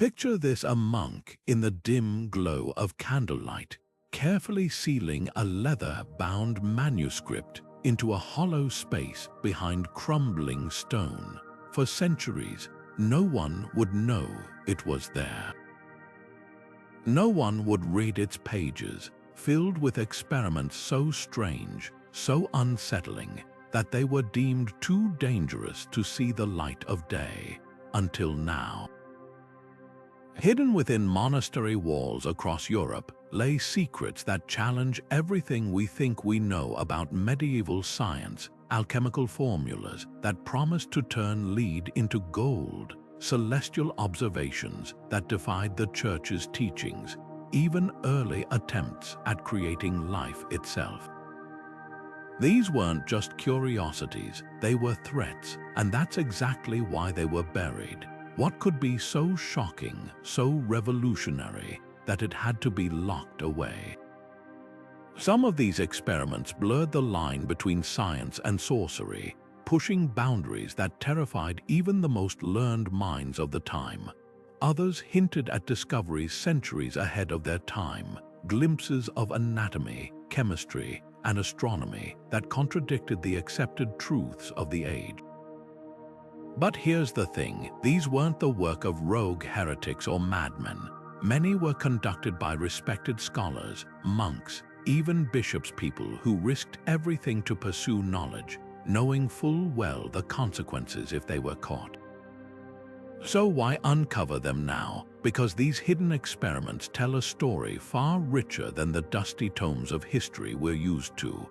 Picture this: a monk in the dim glow of candlelight, carefully sealing a leather-bound manuscript into a hollow space behind crumbling stone. For centuries, no one would know it was there. No one would read its pages, filled with experiments so strange, so unsettling, that they were deemed too dangerous to see the light of day, until now. Hidden within monastery walls across Europe lay secrets that challenge everything we think we know about medieval science, alchemical formulas that promise to turn lead into gold, celestial observations that defied the Church's teachings, even early attempts at creating life itself. These weren't just curiosities, they were threats, and that's exactly why they were buried. What could be so shocking, so revolutionary, that it had to be locked away? Some of these experiments blurred the line between science and sorcery, pushing boundaries that terrified even the most learned minds of the time. Others hinted at discoveries centuries ahead of their time, glimpses of anatomy, chemistry, and astronomy that contradicted the accepted truths of the age. But here's the thing: these weren't the work of rogue heretics or madmen. Many were conducted by respected scholars, monks, even bishops, people who risked everything to pursue knowledge, knowing full well the consequences if they were caught. So why uncover them now? Because these hidden experiments tell a story far richer than the dusty tomes of history we're used to.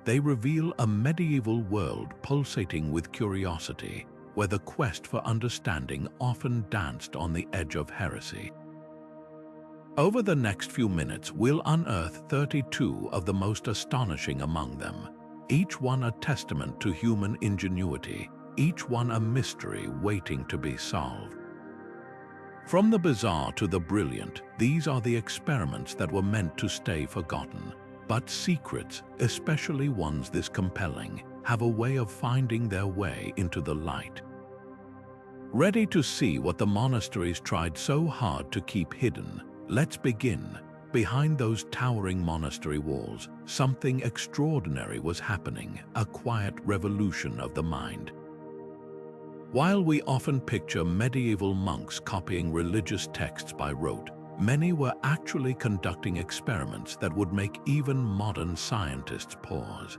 They reveal a medieval world pulsating with curiosity, where the quest for understanding often danced on the edge of heresy. Over the next few minutes, we'll unearth 32 of the most astonishing among them, each one a testament to human ingenuity, each one a mystery waiting to be solved. From the bizarre to the brilliant, these are the experiments that were meant to stay forgotten. But secrets, especially ones this compelling, have a way of finding their way into the light. Ready to see what the monasteries tried so hard to keep hidden? Let's begin. Behind those towering monastery walls, something extraordinary was happening, a quiet revolution of the mind. While we often picture medieval monks copying religious texts by rote, many were actually conducting experiments that would make even modern scientists pause.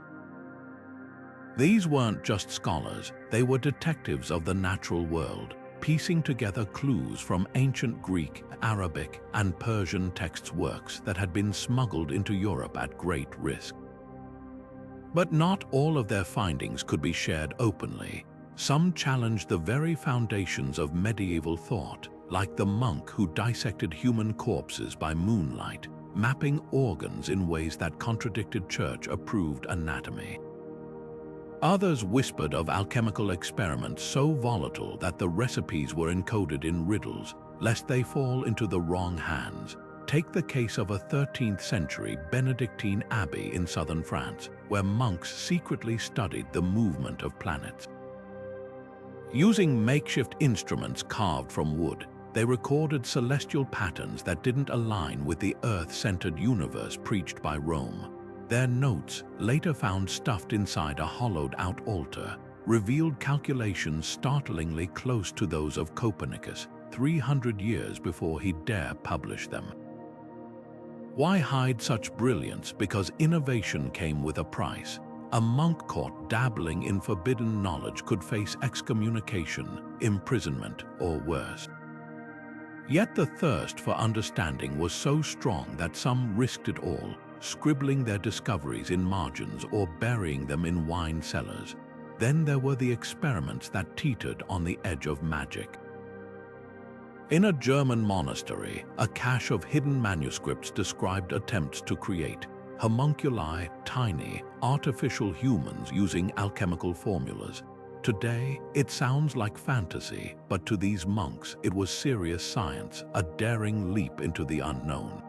These weren't just scholars, they were detectives of the natural world, piecing together clues from ancient Greek, Arabic, and Persian text works that had been smuggled into Europe at great risk. But not all of their findings could be shared openly. Some challenged the very foundations of medieval thought, like the monk who dissected human corpses by moonlight, mapping organs in ways that contradicted church-approved anatomy. Others whispered of alchemical experiments so volatile that the recipes were encoded in riddles, lest they fall into the wrong hands. Take the case of a 13th century Benedictine abbey in southern France, where monks secretly studied the movement of planets. Using makeshift instruments carved from wood, they recorded celestial patterns that didn't align with the earth-centered universe preached by Rome. Their notes, later found stuffed inside a hollowed-out altar, revealed calculations startlingly close to those of Copernicus, 300 years before he dared publish them. Why hide such brilliance? Because innovation came with a price. A monk caught dabbling in forbidden knowledge could face excommunication, imprisonment, or worse. Yet the thirst for understanding was so strong that some risked it all, scribbling their discoveries in margins or burying them in wine cellars. Then there were the experiments that teetered on the edge of magic. In a German monastery, a cache of hidden manuscripts described attempts to create homunculi, tiny, artificial humans using alchemical formulas. Today, it sounds like fantasy, but to these monks, it was serious science, a daring leap into the unknown.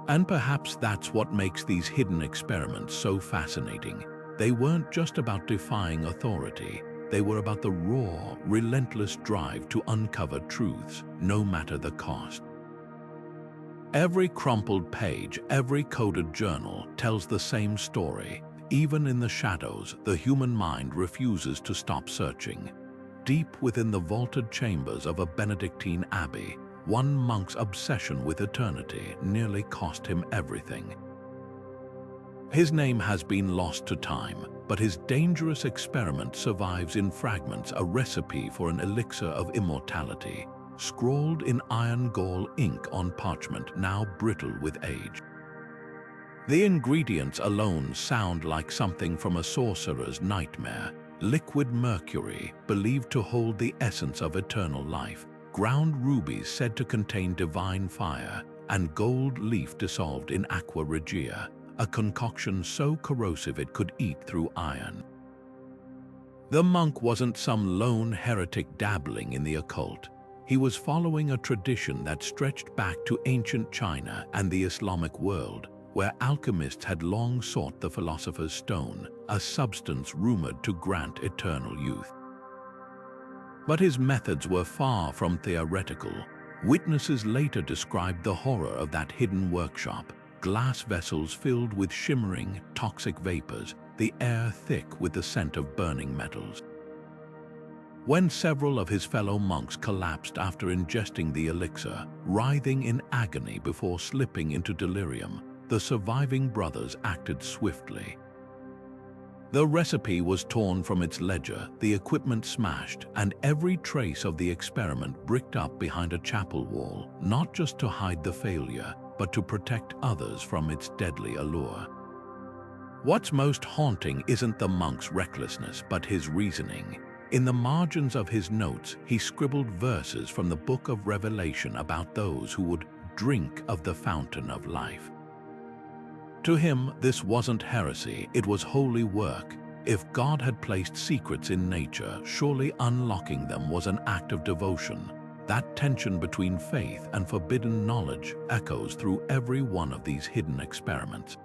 And perhaps that's what makes these hidden experiments so fascinating. They weren't just about defying authority. They were about the raw, relentless drive to uncover truths, no matter the cost. Every crumpled page, every coded journal tells the same story. Even in the shadows, the human mind refuses to stop searching. Deep within the vaulted chambers of a Benedictine abbey, one monk's obsession with eternity nearly cost him everything. His name has been lost to time, but his dangerous experiment survives in fragments, a recipe for an elixir of immortality, scrawled in iron gall ink on parchment now brittle with age. The ingredients alone sound like something from a sorcerer's nightmare. Liquid mercury, believed to hold the essence of eternal life, ground rubies said to contain divine fire, and gold leaf dissolved in aqua regia, a concoction so corrosive it could eat through iron. The monk wasn't some lone heretic dabbling in the occult. He was following a tradition that stretched back to ancient China and the Islamic world, where alchemists had long sought the philosopher's stone, a substance rumored to grant eternal youth. But his methods were far from theoretical. Witnesses later described the horror of that hidden workshop: glass vessels filled with shimmering, toxic vapors, the air thick with the scent of burning metals. When several of his fellow monks collapsed after ingesting the elixir, writhing in agony before slipping into delirium, the surviving brothers acted swiftly. The recipe was torn from its ledger, the equipment smashed, and every trace of the experiment bricked up behind a chapel wall, not just to hide the failure, but to protect others from its deadly allure. What's most haunting isn't the monk's recklessness, but his reasoning. In the margins of his notes, he scribbled verses from the Book of Revelation about those who would drink of the fountain of life. To him, this wasn't heresy, it was holy work. If God had placed secrets in nature, surely unlocking them was an act of devotion. That tension between faith and forbidden knowledge echoes through every one of these hidden experiments.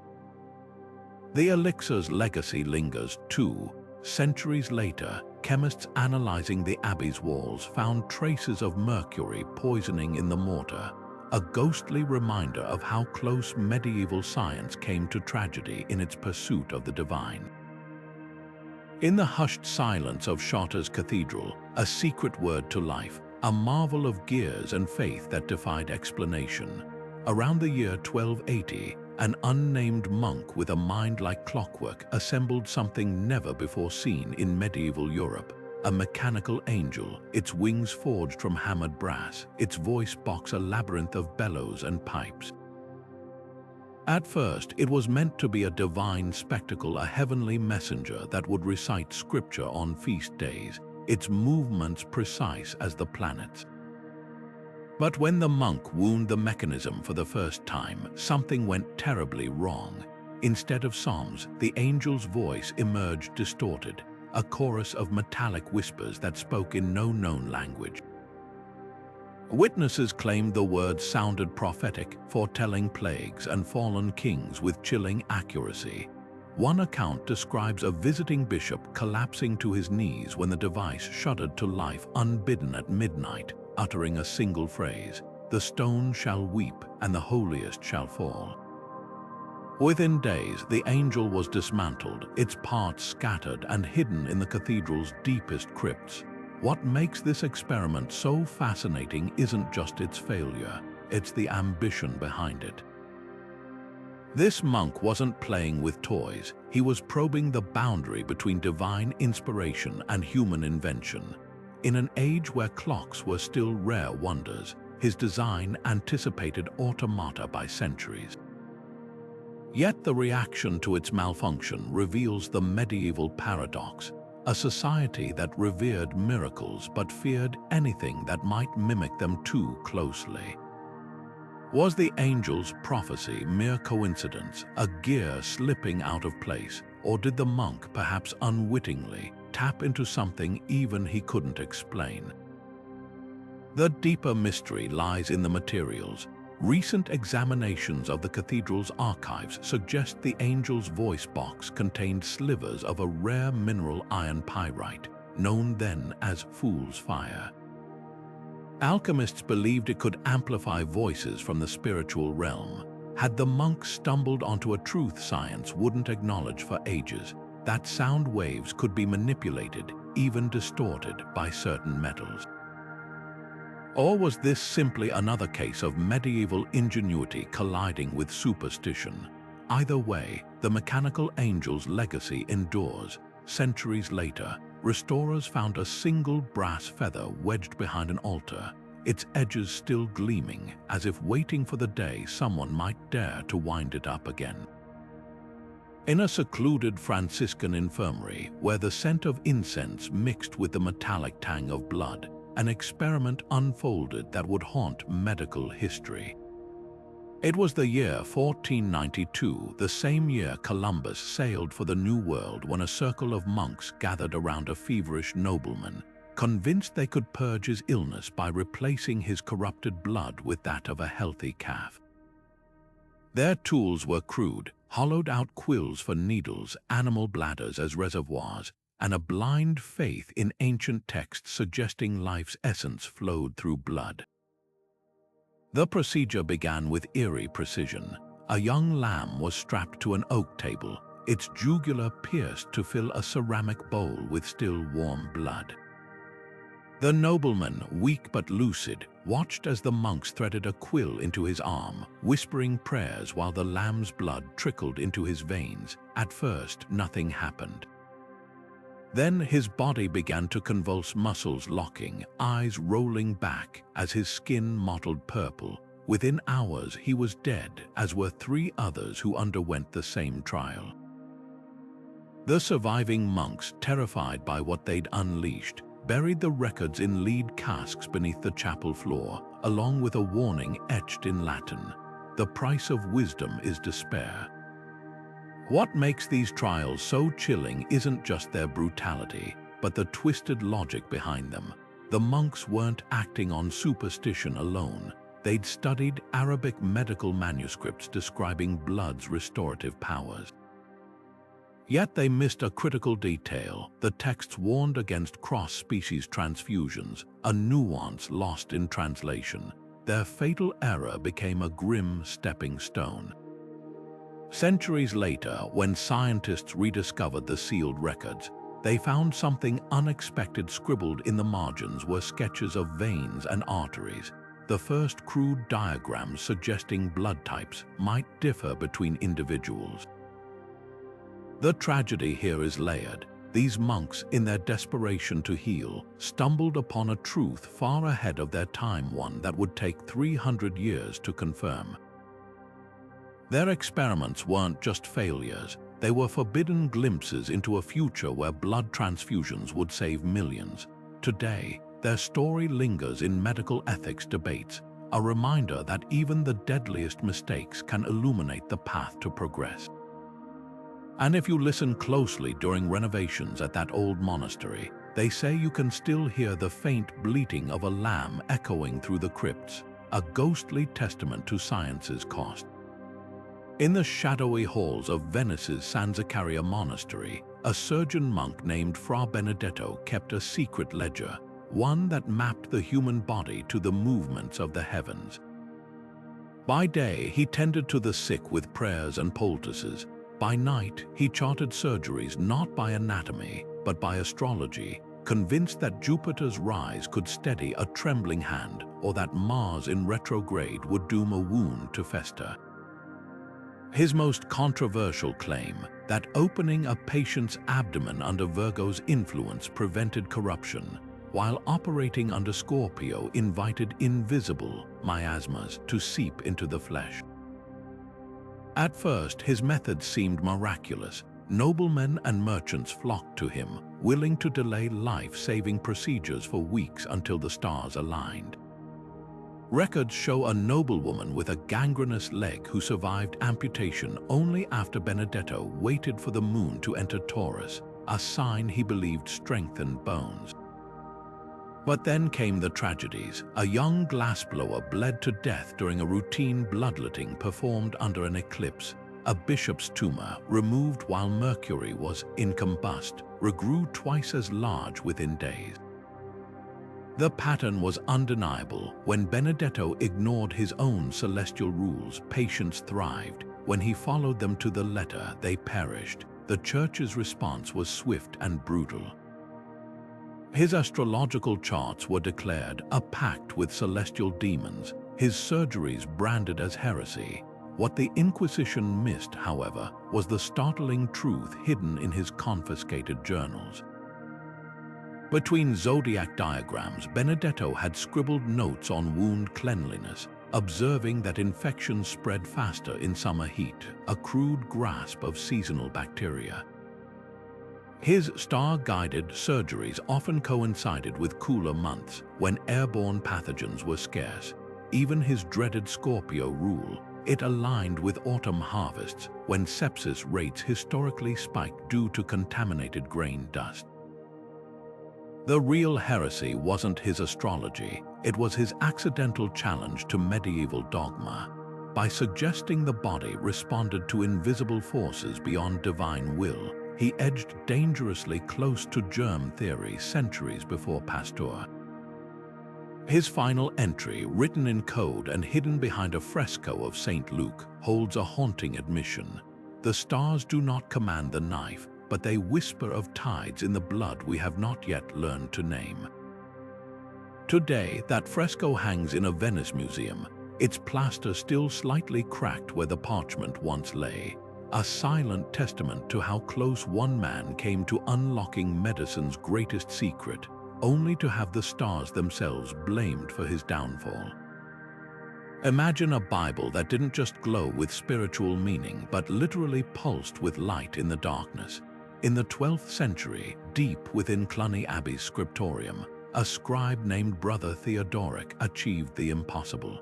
The elixir's legacy lingers too. Centuries later, chemists analyzing the abbey's walls found traces of mercury poisoning in the mortar, a ghostly reminder of how close medieval science came to tragedy in its pursuit of the divine. In the hushed silence of Chartres Cathedral, a secret word to life, a marvel of gears and faith that defied explanation. Around the year 1280, an unnamed monk with a mind like clockwork assembled something never before seen in medieval Europe. A mechanical angel, its wings forged from hammered brass, its voice box a labyrinth of bellows and pipes. At first, it was meant to be a divine spectacle, a heavenly messenger that would recite scripture on feast days, its movements precise as the planets. But when the monk wound the mechanism for the first time, something went terribly wrong. Instead of psalms, the angel's voice emerged distorted, a chorus of metallic whispers that spoke in no known language. Witnesses claimed the words sounded prophetic, foretelling plagues and fallen kings with chilling accuracy. One account describes a visiting bishop collapsing to his knees when the device shuddered to life unbidden at midnight, uttering a single phrase, "The stone shall weep and the holiest shall fall." Within days, the angel was dismantled, its parts scattered and hidden in the cathedral's deepest crypts. What makes this experiment so fascinating isn't just its failure, it's the ambition behind it. This monk wasn't playing with toys, he was probing the boundary between divine inspiration and human invention. In an age where clocks were still rare wonders, his design anticipated automata by centuries. Yet the reaction to its malfunction reveals the medieval paradox, a society that revered miracles but feared anything that might mimic them too closely. Was the angel's prophecy mere coincidence, a gear slipping out of place, or did the monk, perhaps unwittingly, tap into something even he couldn't explain? The deeper mystery lies in the materials. Recent examinations of the cathedral's archives suggest the angel's voice box contained slivers of a rare mineral iron pyrite, known then as fool's fire. Alchemists believed it could amplify voices from the spiritual realm. Had the monks stumbled onto a truth science wouldn't acknowledge for ages, that sound waves could be manipulated, even distorted, by certain metals. Or was this simply another case of medieval ingenuity colliding with superstition? Either way, the mechanical angel's legacy endures. Centuries later, restorers found a single brass feather wedged behind an altar, its edges still gleaming, as if waiting for the day someone might dare to wind it up again. In a secluded Franciscan infirmary, where the scent of incense mixed with the metallic tang of blood, an experiment unfolded that would haunt medical history. It was the year 1492, the same year Columbus sailed for the New World, when a circle of monks gathered around a feverish nobleman, convinced they could purge his illness by replacing his corrupted blood with that of a healthy calf. Their tools were crude, hollowed-out quills for needles, animal bladders as reservoirs, and a blind faith in ancient texts suggesting life's essence flowed through blood. The procedure began with eerie precision. A young lamb was strapped to an oak table, its jugular pierced to fill a ceramic bowl with still warm blood. The nobleman, weak but lucid, watched as the monks threaded a quill into his arm, whispering prayers while the lamb's blood trickled into his veins. At first, nothing happened. Then his body began to convulse, muscles locking, eyes rolling back as his skin mottled purple. Within hours, he was dead, as were 3 others who underwent the same trial. The surviving monks, terrified by what they'd unleashed, buried the records in lead casks beneath the chapel floor, along with a warning etched in Latin: "The price of wisdom is despair." What makes these trials so chilling isn't just their brutality, but the twisted logic behind them. The monks weren't acting on superstition alone. They'd studied Arabic medical manuscripts describing blood's restorative powers. Yet they missed a critical detail. The texts warned against cross-species transfusions, a nuance lost in translation. Their fatal error became a grim stepping stone. Centuries later, when scientists rediscovered the sealed records, they found something unexpected. Scribbled in the margins were sketches of veins and arteries. The first crude diagrams suggesting blood types might differ between individuals. The tragedy here is layered. These monks, in their desperation to heal, stumbled upon a truth far ahead of their time, one that would take 300 years to confirm. Their experiments weren't just failures, they were forbidden glimpses into a future where blood transfusions would save millions. Today, their story lingers in medical ethics debates, a reminder that even the deadliest mistakes can illuminate the path to progress. And if you listen closely during renovations at that old monastery, they say you can still hear the faint bleating of a lamb echoing through the crypts, a ghostly testament to science's cost. In the shadowy halls of Venice's San Zaccaria Monastery, a surgeon monk named Fra Benedetto kept a secret ledger, one that mapped the human body to the movements of the heavens. By day, he tended to the sick with prayers and poultices. By night, he charted surgeries not by anatomy, but by astrology, convinced that Jupiter's rise could steady a trembling hand, or that Mars in retrograde would doom a wound to fester. His most controversial claim, that opening a patient's abdomen under Virgo's influence prevented corruption, while operating under Scorpio invited invisible miasmas to seep into the flesh. At first, his methods seemed miraculous. Noblemen and merchants flocked to him, willing to delay life-saving procedures for weeks until the stars aligned. Records show a noblewoman with a gangrenous leg who survived amputation only after Benedetto waited for the moon to enter Taurus, a sign he believed strengthened bones. But then came the tragedies. A young glassblower bled to death during a routine bloodletting performed under an eclipse. a bishop's tumor removed while Mercury was in combust regrew twice as large within days. The pattern was undeniable. When Benedetto ignored his own celestial rules, patients thrived. When he followed them to the letter, they perished. The Church's response was swift and brutal. His astrological charts were declared a pact with celestial demons, his surgeries branded as heresy. What the Inquisition missed, however, was the startling truth hidden in his confiscated journals. Between zodiac diagrams, Benedetto had scribbled notes on wound cleanliness, observing that infections spread faster in summer heat, a crude grasp of seasonal bacteria. His star-guided surgeries often coincided with cooler months when airborne pathogens were scarce. Even his dreaded Scorpio rule, it aligned with autumn harvests when sepsis rates historically spiked due to contaminated grain dust. The real heresy wasn't his astrology, it was his accidental challenge to medieval dogma. By suggesting the body responded to invisible forces beyond divine will, he edged dangerously close to germ theory centuries before Pasteur. His final entry, written in code and hidden behind a fresco of St. Luke, holds a haunting admission. The stars do not command the knife, but they whisper of tides in the blood we have not yet learned to name. Today, that fresco hangs in a Venice museum, its plaster still slightly cracked where the parchment once lay, a silent testament to how close one man came to unlocking medicine's greatest secret, only to have the stars themselves blamed for his downfall. Imagine a Bible that didn't just glow with spiritual meaning, but literally pulsed with light in the darkness. In the 12th century, deep within Cluny Abbey's scriptorium, a scribe named Brother Theodoric achieved the impossible.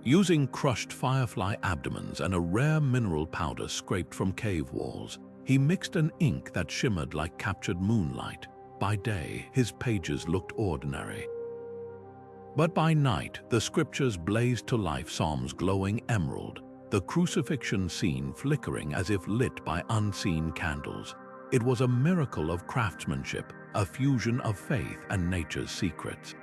Using crushed firefly abdomens and a rare mineral powder scraped from cave walls, he mixed an ink that shimmered like captured moonlight. By day, his pages looked ordinary. But by night, the scriptures blazed to life, psalms glowing emerald, the crucifixion scene flickering as if lit by unseen candles. It was a miracle of craftsmanship, a fusion of faith and nature's secrets.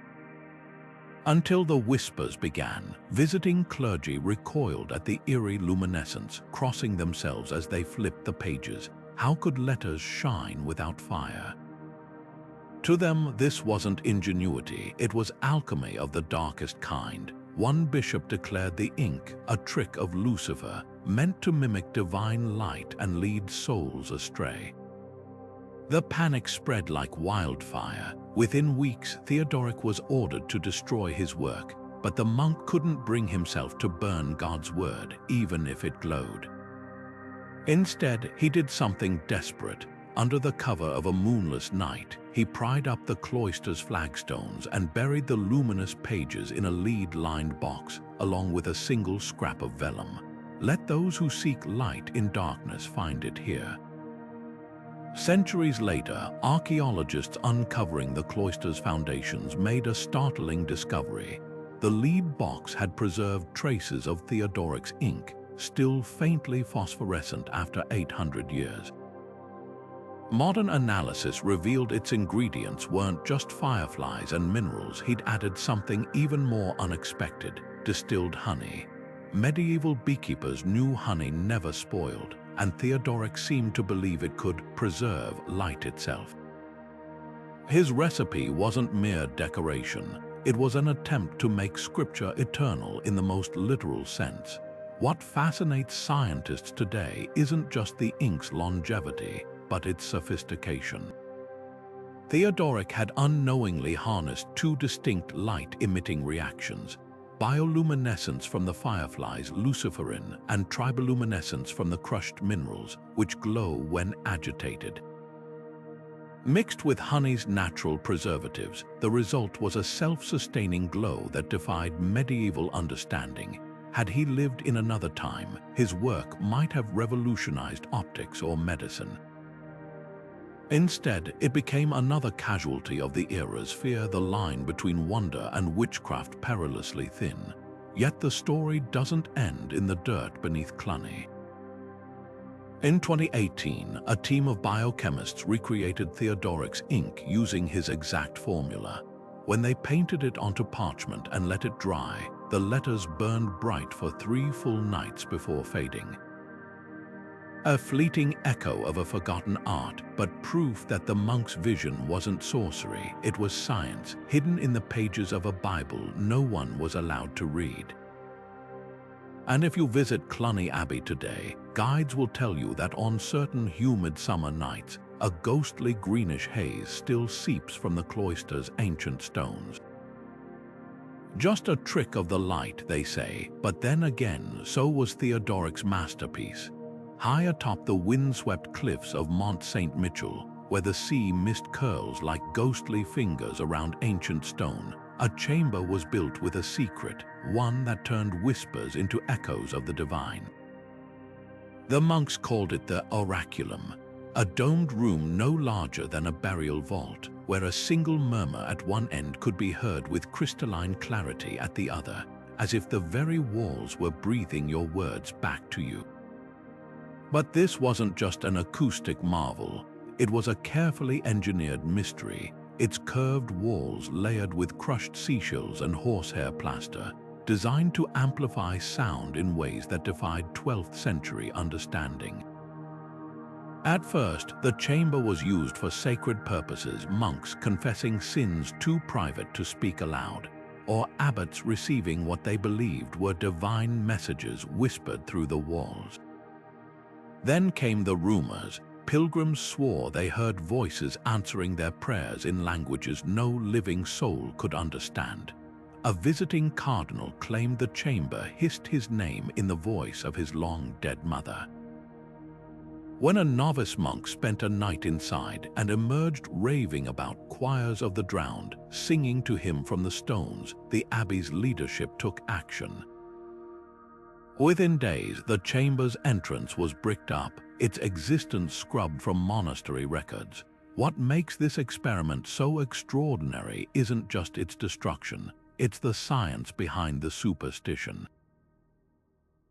Until the whispers began, visiting clergy recoiled at the eerie luminescence, crossing themselves as they flipped the pages. How could letters shine without fire? To them, this wasn't ingenuity, it was alchemy of the darkest kind. One bishop declared the ink a trick of Lucifer, meant to mimic divine light and lead souls astray. The panic spread like wildfire. Within weeks, Theodoric was ordered to destroy his work, but the monk couldn't bring himself to burn God's word, even if it glowed. Instead, he did something desperate. Under the cover of a moonless night, he pried up the cloister's flagstones and buried the luminous pages in a lead-lined box, along with a single scrap of vellum. Let those who seek light in darkness find it here. Centuries later, archaeologists uncovering the cloister's foundations made a startling discovery. The lead box had preserved traces of Theodoric's ink, still faintly phosphorescent after 800 years. Modern analysis revealed its ingredients weren't just fireflies and minerals. He'd added something even more unexpected: distilled honey. Medieval beekeepers knew honey never spoiled, and Theodoric seemed to believe it could preserve light itself. His recipe wasn't mere decoration. It was an attempt to make scripture eternal in the most literal sense. What fascinates scientists today isn't just the ink's longevity, but its sophistication. Theodoric had unknowingly harnessed two distinct light-emitting reactions: bioluminescence from the fireflies, luciferin, and triboluminescence from the crushed minerals, which glow when agitated. Mixed with honey's natural preservatives, the result was a self-sustaining glow that defied medieval understanding. Had he lived in another time, his work might have revolutionized optics or medicine. Instead, it became another casualty of the era's fear. The line between wonder and witchcraft perilously thin. Yet the story doesn't end in the dirt beneath Cluny. In 2018, a team of biochemists recreated Theodoric's ink using his exact formula. When they painted it onto parchment and let it dry, the letters burned bright for 3 full nights before fading. A fleeting echo of a forgotten art, but proof that the monk's vision wasn't sorcery, it was science, hidden in the pages of a Bible no one was allowed to read. And if you visit Cluny Abbey today, guides will tell you that on certain humid summer nights, a ghostly greenish haze still seeps from the cloister's ancient stones. Just a trick of the light, they say, but then again, so was Theodoric's masterpiece. High atop the windswept cliffs of Mont Saint Michel, where the sea mist curls like ghostly fingers around ancient stone, a chamber was built with a secret, one that turned whispers into echoes of the divine. The monks called it the oraculum, a domed room no larger than a burial vault, where a single murmur at one end could be heard with crystalline clarity at the other, as if the very walls were breathing your words back to you. But this wasn't just an acoustic marvel, it was a carefully engineered mystery, its curved walls layered with crushed seashells and horsehair plaster, designed to amplify sound in ways that defied 12th century understanding. At first, the chamber was used for sacred purposes, monks confessing sins too private to speak aloud, or abbots receiving what they believed were divine messages whispered through the walls. Then came the rumors. Pilgrims swore they heard voices answering their prayers in languages no living soul could understand. A visiting cardinal claimed the chamber hissed his name in the voice of his long-dead mother. When a novice monk spent a night inside and emerged raving about choirs of the drowned, singing to him from the stones, the abbey's leadership took action. Within days, the chamber's entrance was bricked up, its existence scrubbed from monastery records. What makes this experiment so extraordinary isn't just its destruction, it's the science behind the superstition.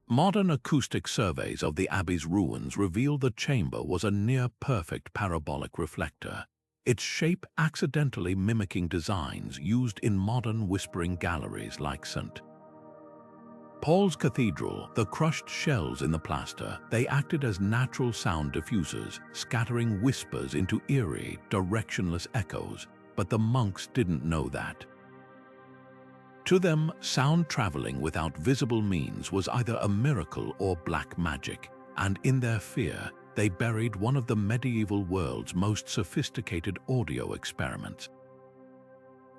Modern acoustic surveys of the abbey's ruins reveal the chamber was a near-perfect parabolic reflector, its shape accidentally mimicking designs used in modern whispering galleries like St. Paul's Cathedral. The crushed shells in the plaster, they acted as natural sound diffusers, scattering whispers into eerie, directionless echoes, but the monks didn't know that. To them, sound traveling without visible means was either a miracle or black magic, and in their fear, they buried one of the medieval world's most sophisticated audio experiments.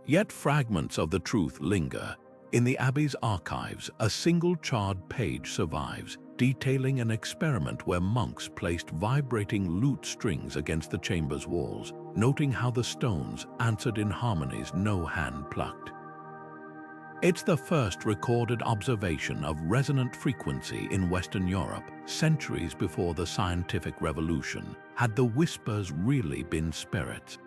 Yet fragments of the truth linger. In the abbey's archives, a single charred page survives, detailing an experiment where monks placed vibrating lute strings against the chamber's walls, noting how the stones answered in harmonies no hand plucked. It's the first recorded observation of resonant frequency in Western Europe, centuries before the scientific revolution. Had the whispers really been spirits?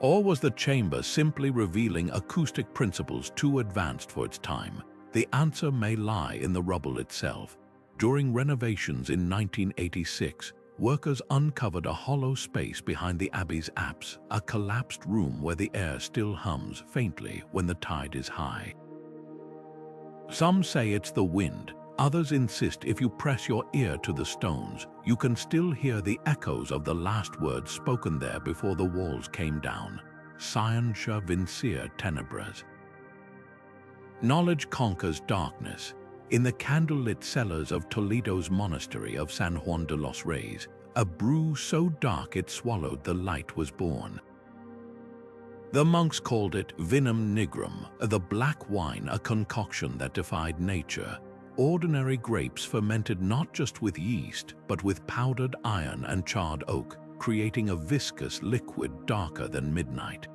Or was the chamber simply revealing acoustic principles too advanced for its time? The answer may lie in the rubble itself. During renovations in 1986, workers uncovered a hollow space behind the abbey's apse, a collapsed room where the air still hums faintly when the tide is high. Some say it's the wind. Others insist if you press your ear to the stones, you can still hear the echoes of the last words spoken there before the walls came down. Scientia vincere tenebras. Knowledge conquers darkness. In the candlelit cellars of Toledo's monastery of San Juan de los Reyes, a brew so dark it swallowed the light was born. The monks called it vinum nigrum, the black wine, a concoction that defied nature. Ordinary grapes fermented not just with yeast, but with powdered iron and charred oak, creating a viscous liquid darker than midnight.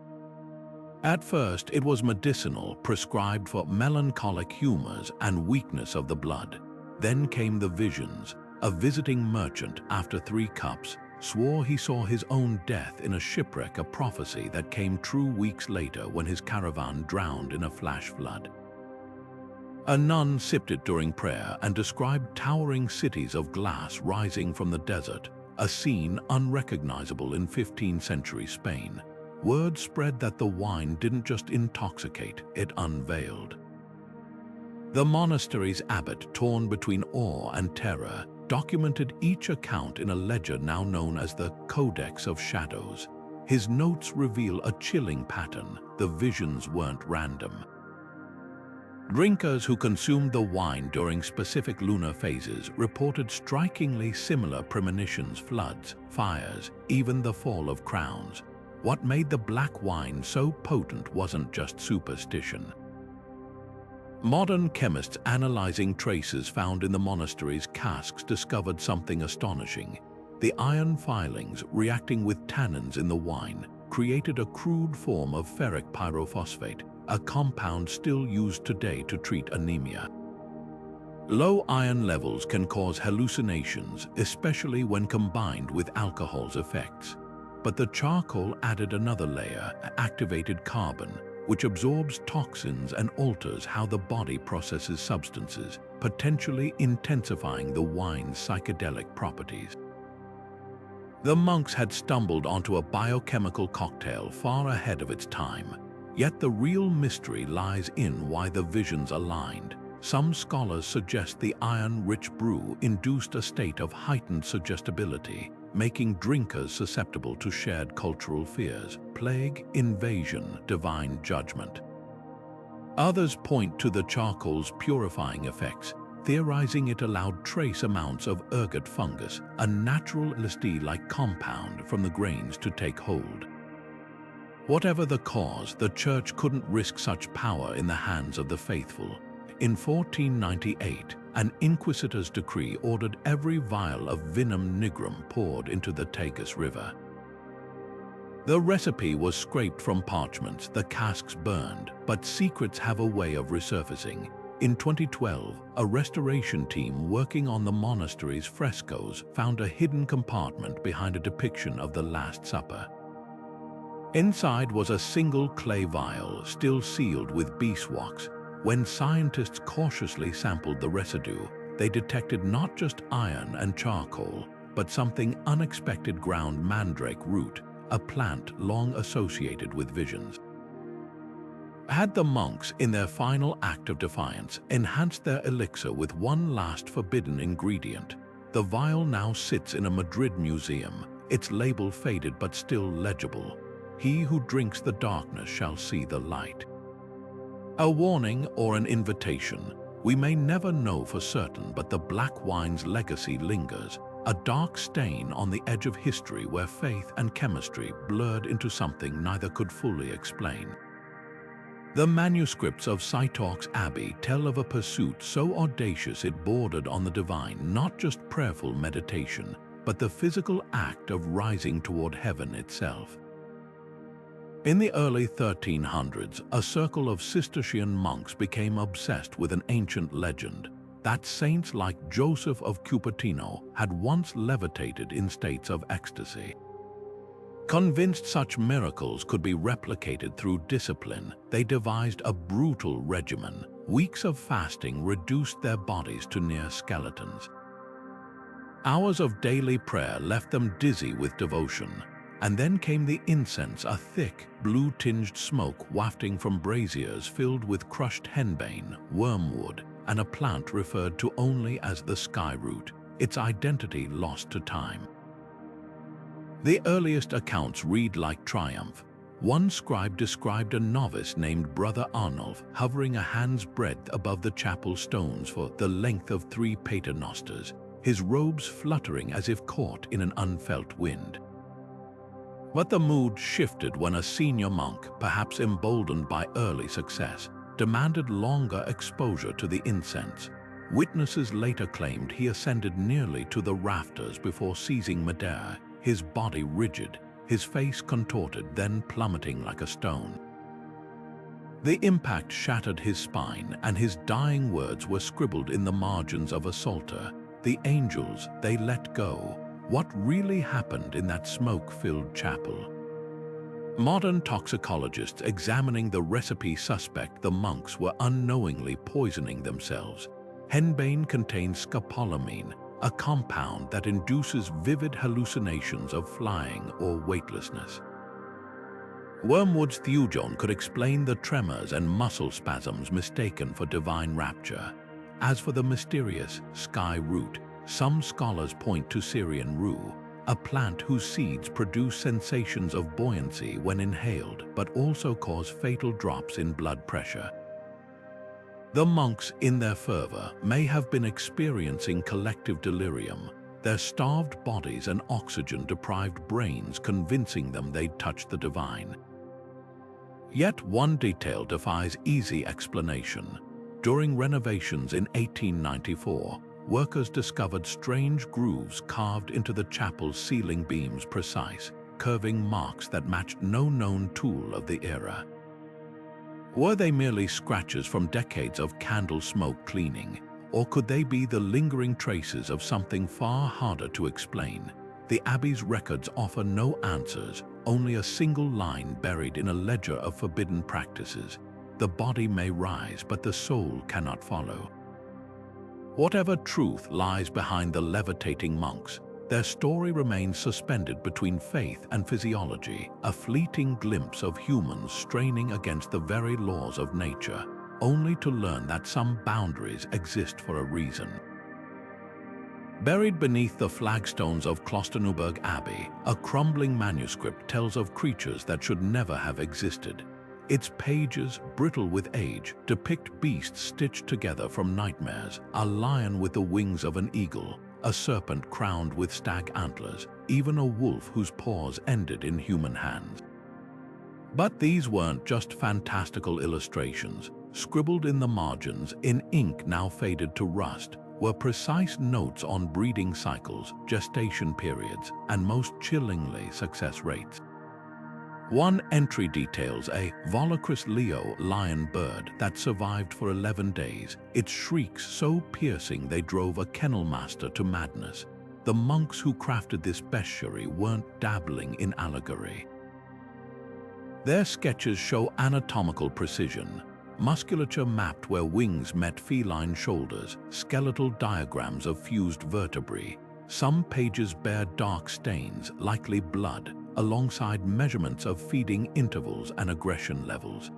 At first, it was medicinal, prescribed for melancholic humors and weakness of the blood. Then came the visions. A visiting merchant, after 3 cups, swore he saw his own death in a shipwreck, a prophecy that came true weeks later when his caravan drowned in a flash flood. A nun sipped it during prayer and described towering cities of glass rising from the desert, a scene unrecognizable in 15th century Spain. Word spread that the wine didn't just intoxicate, it unveiled. The monastery's abbot, torn between awe and terror, documented each account in a ledger now known as the Codex of Shadows. His notes reveal a chilling pattern. The visions weren't random. Drinkers who consumed the wine during specific lunar phases reported strikingly similar premonitions: floods, fires, even the fall of crowns. What made the black wine so potent wasn't just superstition. Modern chemists analyzing traces found in the monastery's casks discovered something astonishing. The iron filings, reacting with tannins in the wine, created a crude form of ferric pyrophosphate, a compound still used today to treat anemia. Low iron levels can cause hallucinations, especially when combined with alcohol's effects. But the charcoal added another layer: activated carbon, which absorbs toxins and alters how the body processes substances, potentially intensifying the wine's psychedelic properties. The monks had stumbled onto a biochemical cocktail far ahead of its time. Yet the real mystery lies in why the visions aligned. Some scholars suggest the iron-rich brew induced a state of heightened suggestibility, making drinkers susceptible to shared cultural fears: plague, invasion, divine judgment. Others point to the charcoal's purifying effects, theorizing it allowed trace amounts of ergot fungus, a natural LSD-like compound, from the grains to take hold. Whatever the cause, the church couldn't risk such power in the hands of the faithful. In 1498, an inquisitor's decree ordered every vial of vinum nigrum poured into the Tagus River. The recipe was scraped from parchments, the casks burned, but secrets have a way of resurfacing. In 2012, a restoration team working on the monastery's frescoes found a hidden compartment behind a depiction of the Last Supper. Inside was a single clay vial, still sealed with beeswax. When scientists cautiously sampled the residue, they detected not just iron and charcoal, but something unexpected: ground mandrake root, a plant long associated with visions. Had the monks, in their final act of defiance, enhanced their elixir with one last forbidden ingredient? The vial now sits in a Madrid museum, its label faded but still legible: "He who drinks the darkness shall see the light." A warning or an invitation? We may never know for certain, but the black wine's legacy lingers, a dark stain on the edge of history where faith and chemistry blurred into something neither could fully explain. The manuscripts of Cîteaux Abbey tell of a pursuit so audacious it bordered on the divine, not just prayerful meditation, but the physical act of rising toward heaven itself. In the early 1300s, a circle of Cistercian monks became obsessed with an ancient legend that saints like Joseph of Cupertino had once levitated in states of ecstasy. Convinced such miracles could be replicated through discipline, they devised a brutal regimen. Weeks of fasting reduced their bodies to near skeletons. Hours of daily prayer left them dizzy with devotion. And then came the incense, a thick, blue-tinged smoke wafting from braziers filled with crushed henbane, wormwood, and a plant referred to only as the sky root, its identity lost to time. The earliest accounts read like triumph. One scribe described a novice named Brother Arnulf hovering a hand's breadth above the chapel stones for the length of 3 paternosters, his robes fluttering as if caught in an unfelt wind. But the mood shifted when a senior monk, perhaps emboldened by early success, demanded longer exposure to the incense. Witnesses later claimed he ascended nearly to the rafters before seizing Madeira, his body rigid, his face contorted, then plummeting like a stone. The impact shattered his spine, and his dying words were scribbled in the margins of a psalter: "The angels, they let go." What really happened in that smoke-filled chapel? Modern toxicologists examining the recipe suspect the monks were unknowingly poisoning themselves. Henbane contains scopolamine, a compound that induces vivid hallucinations of flying or weightlessness. Wormwood's Thujon could explain the tremors and muscle spasms mistaken for divine rapture. As for the mysterious sky root, some scholars point to Syrian rue, a plant whose seeds produce sensations of buoyancy when inhaled, but also cause fatal drops in blood pressure. The monks, in their fervor, may have been experiencing collective delirium, their starved bodies and oxygen-deprived brains convincing them they'd touched the divine. Yet one detail defies easy explanation. During renovations in 1894, workers discovered strange grooves carved into the chapel's ceiling beams, precise, curving marks that matched no known tool of the era. Were they merely scratches from decades of candle smoke cleaning, or could they be the lingering traces of something far harder to explain? The Abbey's records offer no answers, only a single line buried in a ledger of forbidden practices. The body may rise, but the soul cannot follow. Whatever truth lies behind the levitating monks, their story remains suspended between faith and physiology, a fleeting glimpse of humans straining against the very laws of nature, only to learn that some boundaries exist for a reason. Buried beneath the flagstones of Klosterneuburg Abbey, a crumbling manuscript tells of creatures that should never have existed. Its pages, brittle with age, depict beasts stitched together from nightmares, a lion with the wings of an eagle, a serpent crowned with stag antlers, even a wolf whose paws ended in human hands. But these weren't just fantastical illustrations. Scribbled in the margins, in ink now faded to rust, were precise notes on breeding cycles, gestation periods, and most chillingly, success rates. One entry details a Volocris Leo lion bird that survived for 11 days, its shrieks so piercing they drove a kennel master to madness. The monks who crafted this bestiary weren't dabbling in allegory. Their sketches show anatomical precision, musculature mapped where wings met feline shoulders, skeletal diagrams of fused vertebrae. Some pages bear dark stains, likely blood, alongside measurements of feeding intervals and aggression levels.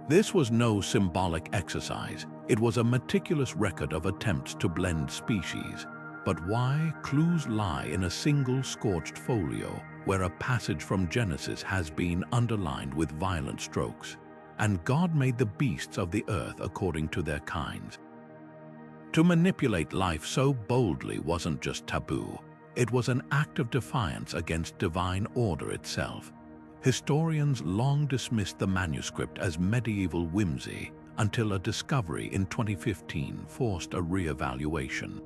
This was no symbolic exercise. It was a meticulous record of attempts to blend species. But why? Clues lie in a single scorched folio, where a passage from Genesis has been underlined with violent strokes. And God made the beasts of the earth according to their kinds. To manipulate life so boldly wasn't just taboo. It was an act of defiance against divine order itself. Historians long dismissed the manuscript as medieval whimsy until a discovery in 2015 forced a re-evaluation.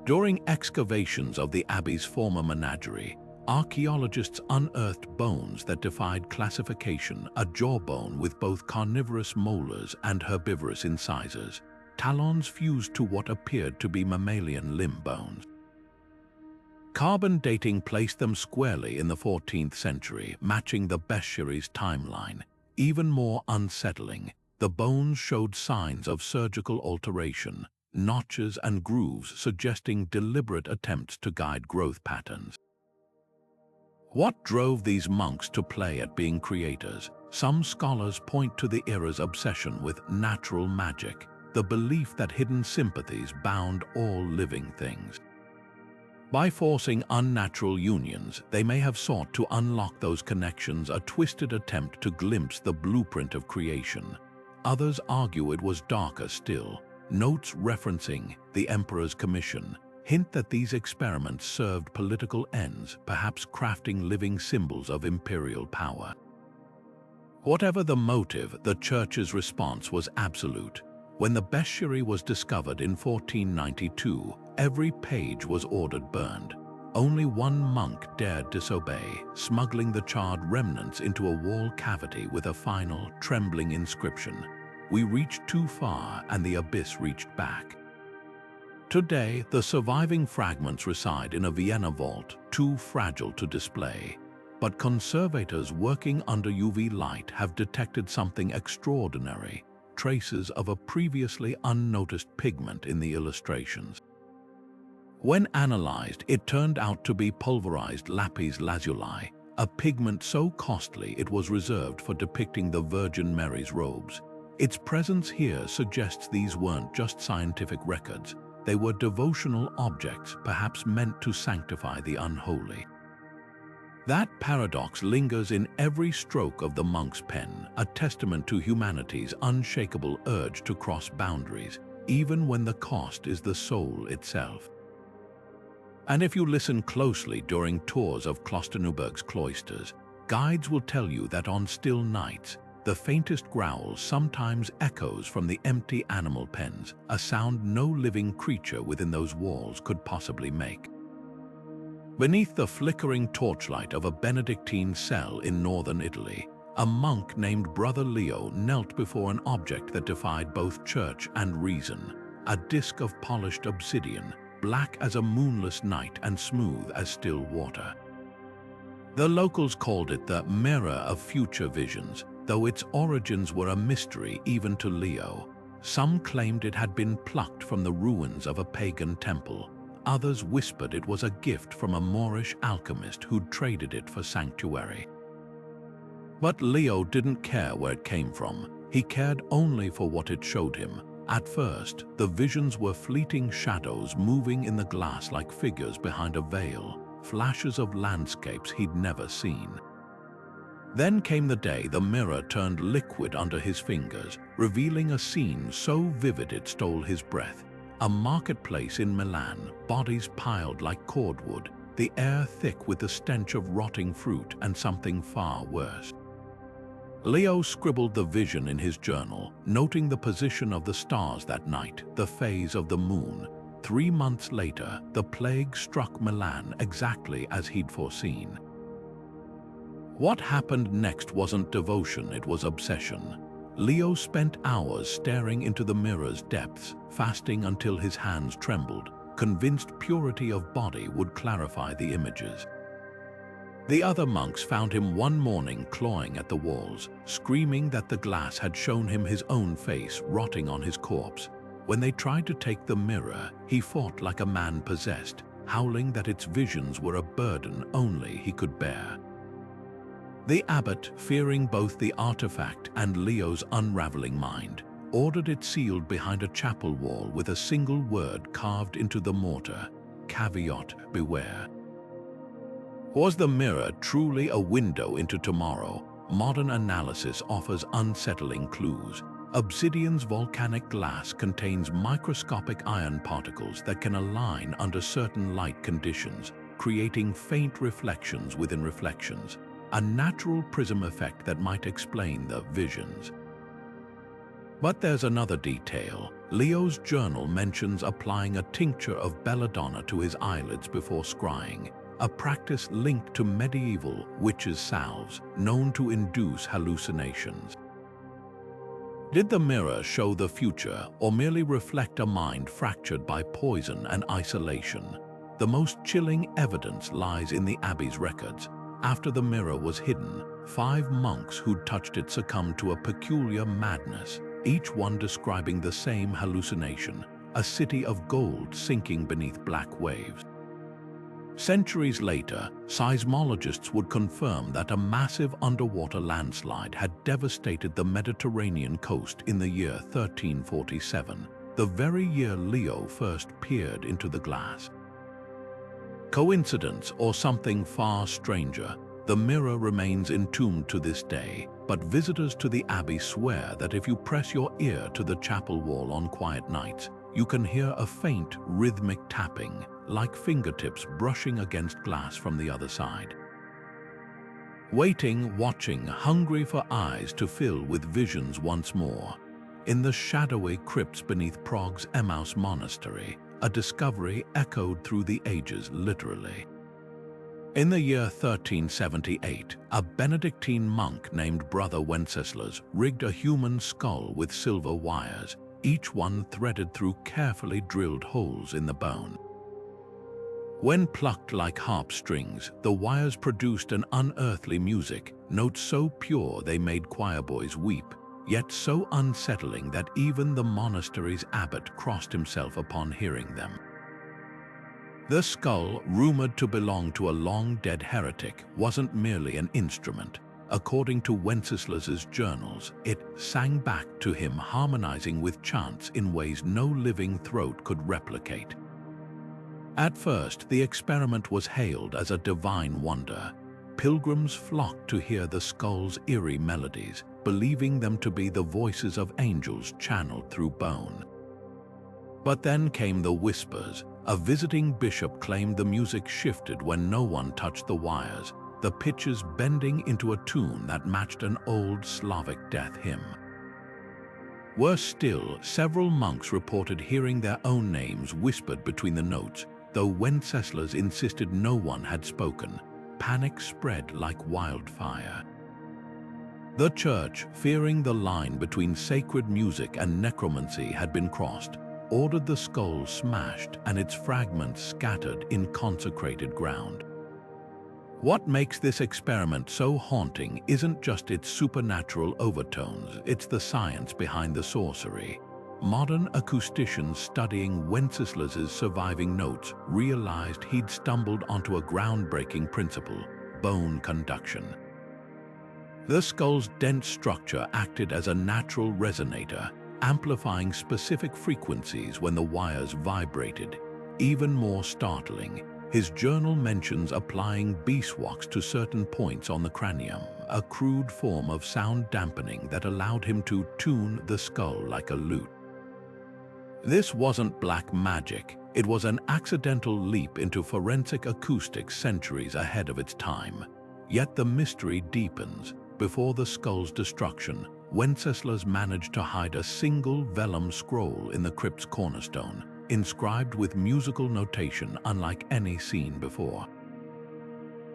During excavations of the Abbey's former menagerie, archaeologists unearthed bones that defied classification, a jawbone with both carnivorous molars and herbivorous incisors, talons fused to what appeared to be mammalian limb bones. Carbon dating placed them squarely in the 14th century, matching the bestiary's timeline. Even more unsettling, the bones showed signs of surgical alteration, notches and grooves suggesting deliberate attempts to guide growth patterns. What drove these monks to play at being creators? Some scholars point to the era's obsession with natural magic, the belief that hidden sympathies bound all living things. By forcing unnatural unions, they may have sought to unlock those connections, a twisted attempt to glimpse the blueprint of creation. Others argue it was darker still. Notes referencing the Emperor's commission hint that these experiments served political ends, perhaps crafting living symbols of imperial power. Whatever the motive, the Church's response was absolute. When the bestiary was discovered in 1492, every page was ordered burned. Only one monk dared disobey, smuggling the charred remnants into a wall cavity with a final, trembling inscription: "We reached too far and the abyss reached back." Today, the surviving fragments reside in a Vienna vault, too fragile to display. but conservators working under UV light have detected something extraordinary, traces of a previously unnoticed pigment in the illustrations. When analyzed, it turned out to be pulverized lapis lazuli, a pigment so costly it was reserved for depicting the Virgin Mary's robes. Its presence here suggests these weren't just scientific records, they were devotional objects, perhaps meant to sanctify the unholy. That paradox lingers in every stroke of the monk's pen, a testament to humanity's unshakable urge to cross boundaries, even when the cost is the soul itself. And if you listen closely during tours of Klosterneuburg's cloisters, guides will tell you that on still nights, the faintest growl sometimes echoes from the empty animal pens, a sound no living creature within those walls could possibly make. Beneath the flickering torchlight of a Benedictine cell in northern Italy, a monk named Brother Leo knelt before an object that defied both church and reason, a disk of polished obsidian, black as a moonless night and smooth as still water. The locals called it the mirror of future visions, though its origins were a mystery even to Leo. Some claimed it had been plucked from the ruins of a pagan temple. Others whispered it was a gift from a Moorish alchemist who'd traded it for sanctuary. But Leo didn't care where it came from. He cared only for what it showed him. At first, the visions were fleeting shadows moving in the glass like figures behind a veil, flashes of landscapes he'd never seen. Then came the day the mirror turned liquid under his fingers, revealing a scene so vivid it stole his breath. A marketplace in Milan, bodies piled like cordwood, the air thick with the stench of rotting fruit and something far worse. Leo scribbled the vision in his journal, noting the position of the stars that night, the phase of the moon. 3 months later, the plague struck Milan exactly as he'd foreseen. What happened next wasn't devotion, it was obsession. Leo spent hours staring into the mirror's depths, fasting until his hands trembled, convinced purity of body would clarify the images. The other monks found him one morning clawing at the walls, screaming that the glass had shown him his own face rotting on his corpse. When they tried to take the mirror, he fought like a man possessed, howling that its visions were a burden only he could bear. The abbot, fearing both the artifact and Leo's unraveling mind, ordered it sealed behind a chapel wall with a single word carved into the mortar: caveat, beware. Was the mirror truly a window into tomorrow? Modern analysis offers unsettling clues. Obsidian's volcanic glass contains microscopic iron particles that can align under certain light conditions, creating faint reflections within reflections, a natural prism effect that might explain the visions. But there's another detail. Leo's journal mentions applying a tincture of belladonna to his eyelids before scrying, a practice linked to medieval witches' salves known to induce hallucinations. Did the mirror show the future or merely reflect a mind fractured by poison and isolation? The most chilling evidence lies in the abbey's records. After the mirror was hidden, 5 monks who'd touched it succumbed to a peculiar madness, each one describing the same hallucination: a city of gold sinking beneath black waves. Centuries later, seismologists would confirm that a massive underwater landslide had devastated the Mediterranean coast in the year 1347, the very year Leo first peered into the glass. Coincidence or something far stranger, the mirror remains entombed to this day, but visitors to the abbey swear that if you press your ear to the chapel wall on quiet nights, you can hear a faint, rhythmic tapping, like fingertips brushing against glass from the other side. Waiting, watching, hungry for eyes to fill with visions once more. In the shadowy crypts beneath Prague's Emmaus Monastery, a discovery echoed through the ages literally. In the year 1378, a Benedictine monk named Brother Wenceslas rigged a human skull with silver wires, each one threaded through carefully drilled holes in the bone. When plucked like harp strings, the wires produced an unearthly music, notes so pure they made choir boys weep, yet so unsettling that even the monastery's abbot crossed himself upon hearing them. The skull, rumored to belong to a long-dead heretic, wasn't merely an instrument. According to Wenceslas's journals, it sang back to him, harmonizing with chants in ways no living throat could replicate. At first, the experiment was hailed as a divine wonder. Pilgrims flocked to hear the skull's eerie melodies, believing them to be the voices of angels channeled through bone. But then came the whispers. A visiting bishop claimed the music shifted when no one touched the wires, the pitches bending into a tune that matched an old Slavic death hymn. Worse still, several monks reported hearing their own names whispered between the notes. Though Wenceslas insisted no one had spoken, panic spread like wildfire. The church, fearing the line between sacred music and necromancy had been crossed, ordered the skull smashed and its fragments scattered in consecrated ground. What makes this experiment so haunting isn't just its supernatural overtones, it's the science behind the sorcery. Modern acousticians studying Wenceslas's surviving notes realized he'd stumbled onto a groundbreaking principle: bone conduction. The skull's dense structure acted as a natural resonator, amplifying specific frequencies when the wires vibrated. Even more startling, his journal mentions applying beeswax to certain points on the cranium, a crude form of sound dampening that allowed him to tune the skull like a lute. This wasn't black magic, it was an accidental leap into forensic acoustics centuries ahead of its time. Yet the mystery deepens. Before the skull's destruction, Wenceslas managed to hide a single vellum scroll in the crypt's cornerstone, inscribed with musical notation unlike any seen before.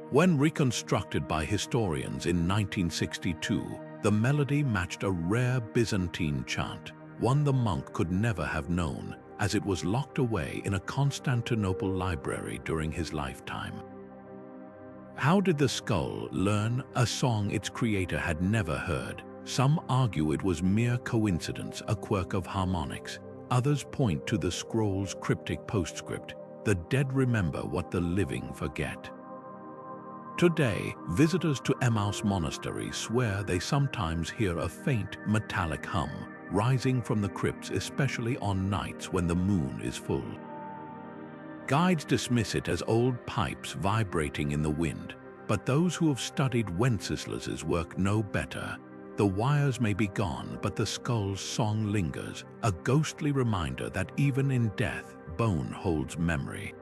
When reconstructed by historians in 1962, the melody matched a rare Byzantine chant, one the monk could never have known, as it was locked away in a Constantinople library during his lifetime. How did the skull learn a song its creator had never heard? Some argue it was mere coincidence, a quirk of harmonics. Others point to the scroll's cryptic postscript: "The dead remember what the living forget." Today, visitors to Emmaus Monastery swear they sometimes hear a faint metallic hum rising from the crypts, especially on nights when the moon is full. Guides dismiss it as old pipes vibrating in the wind, but those who have studied Wenceslas's work know better. The wires may be gone, but the skull's song lingers, a ghostly reminder that even in death, bone holds memory.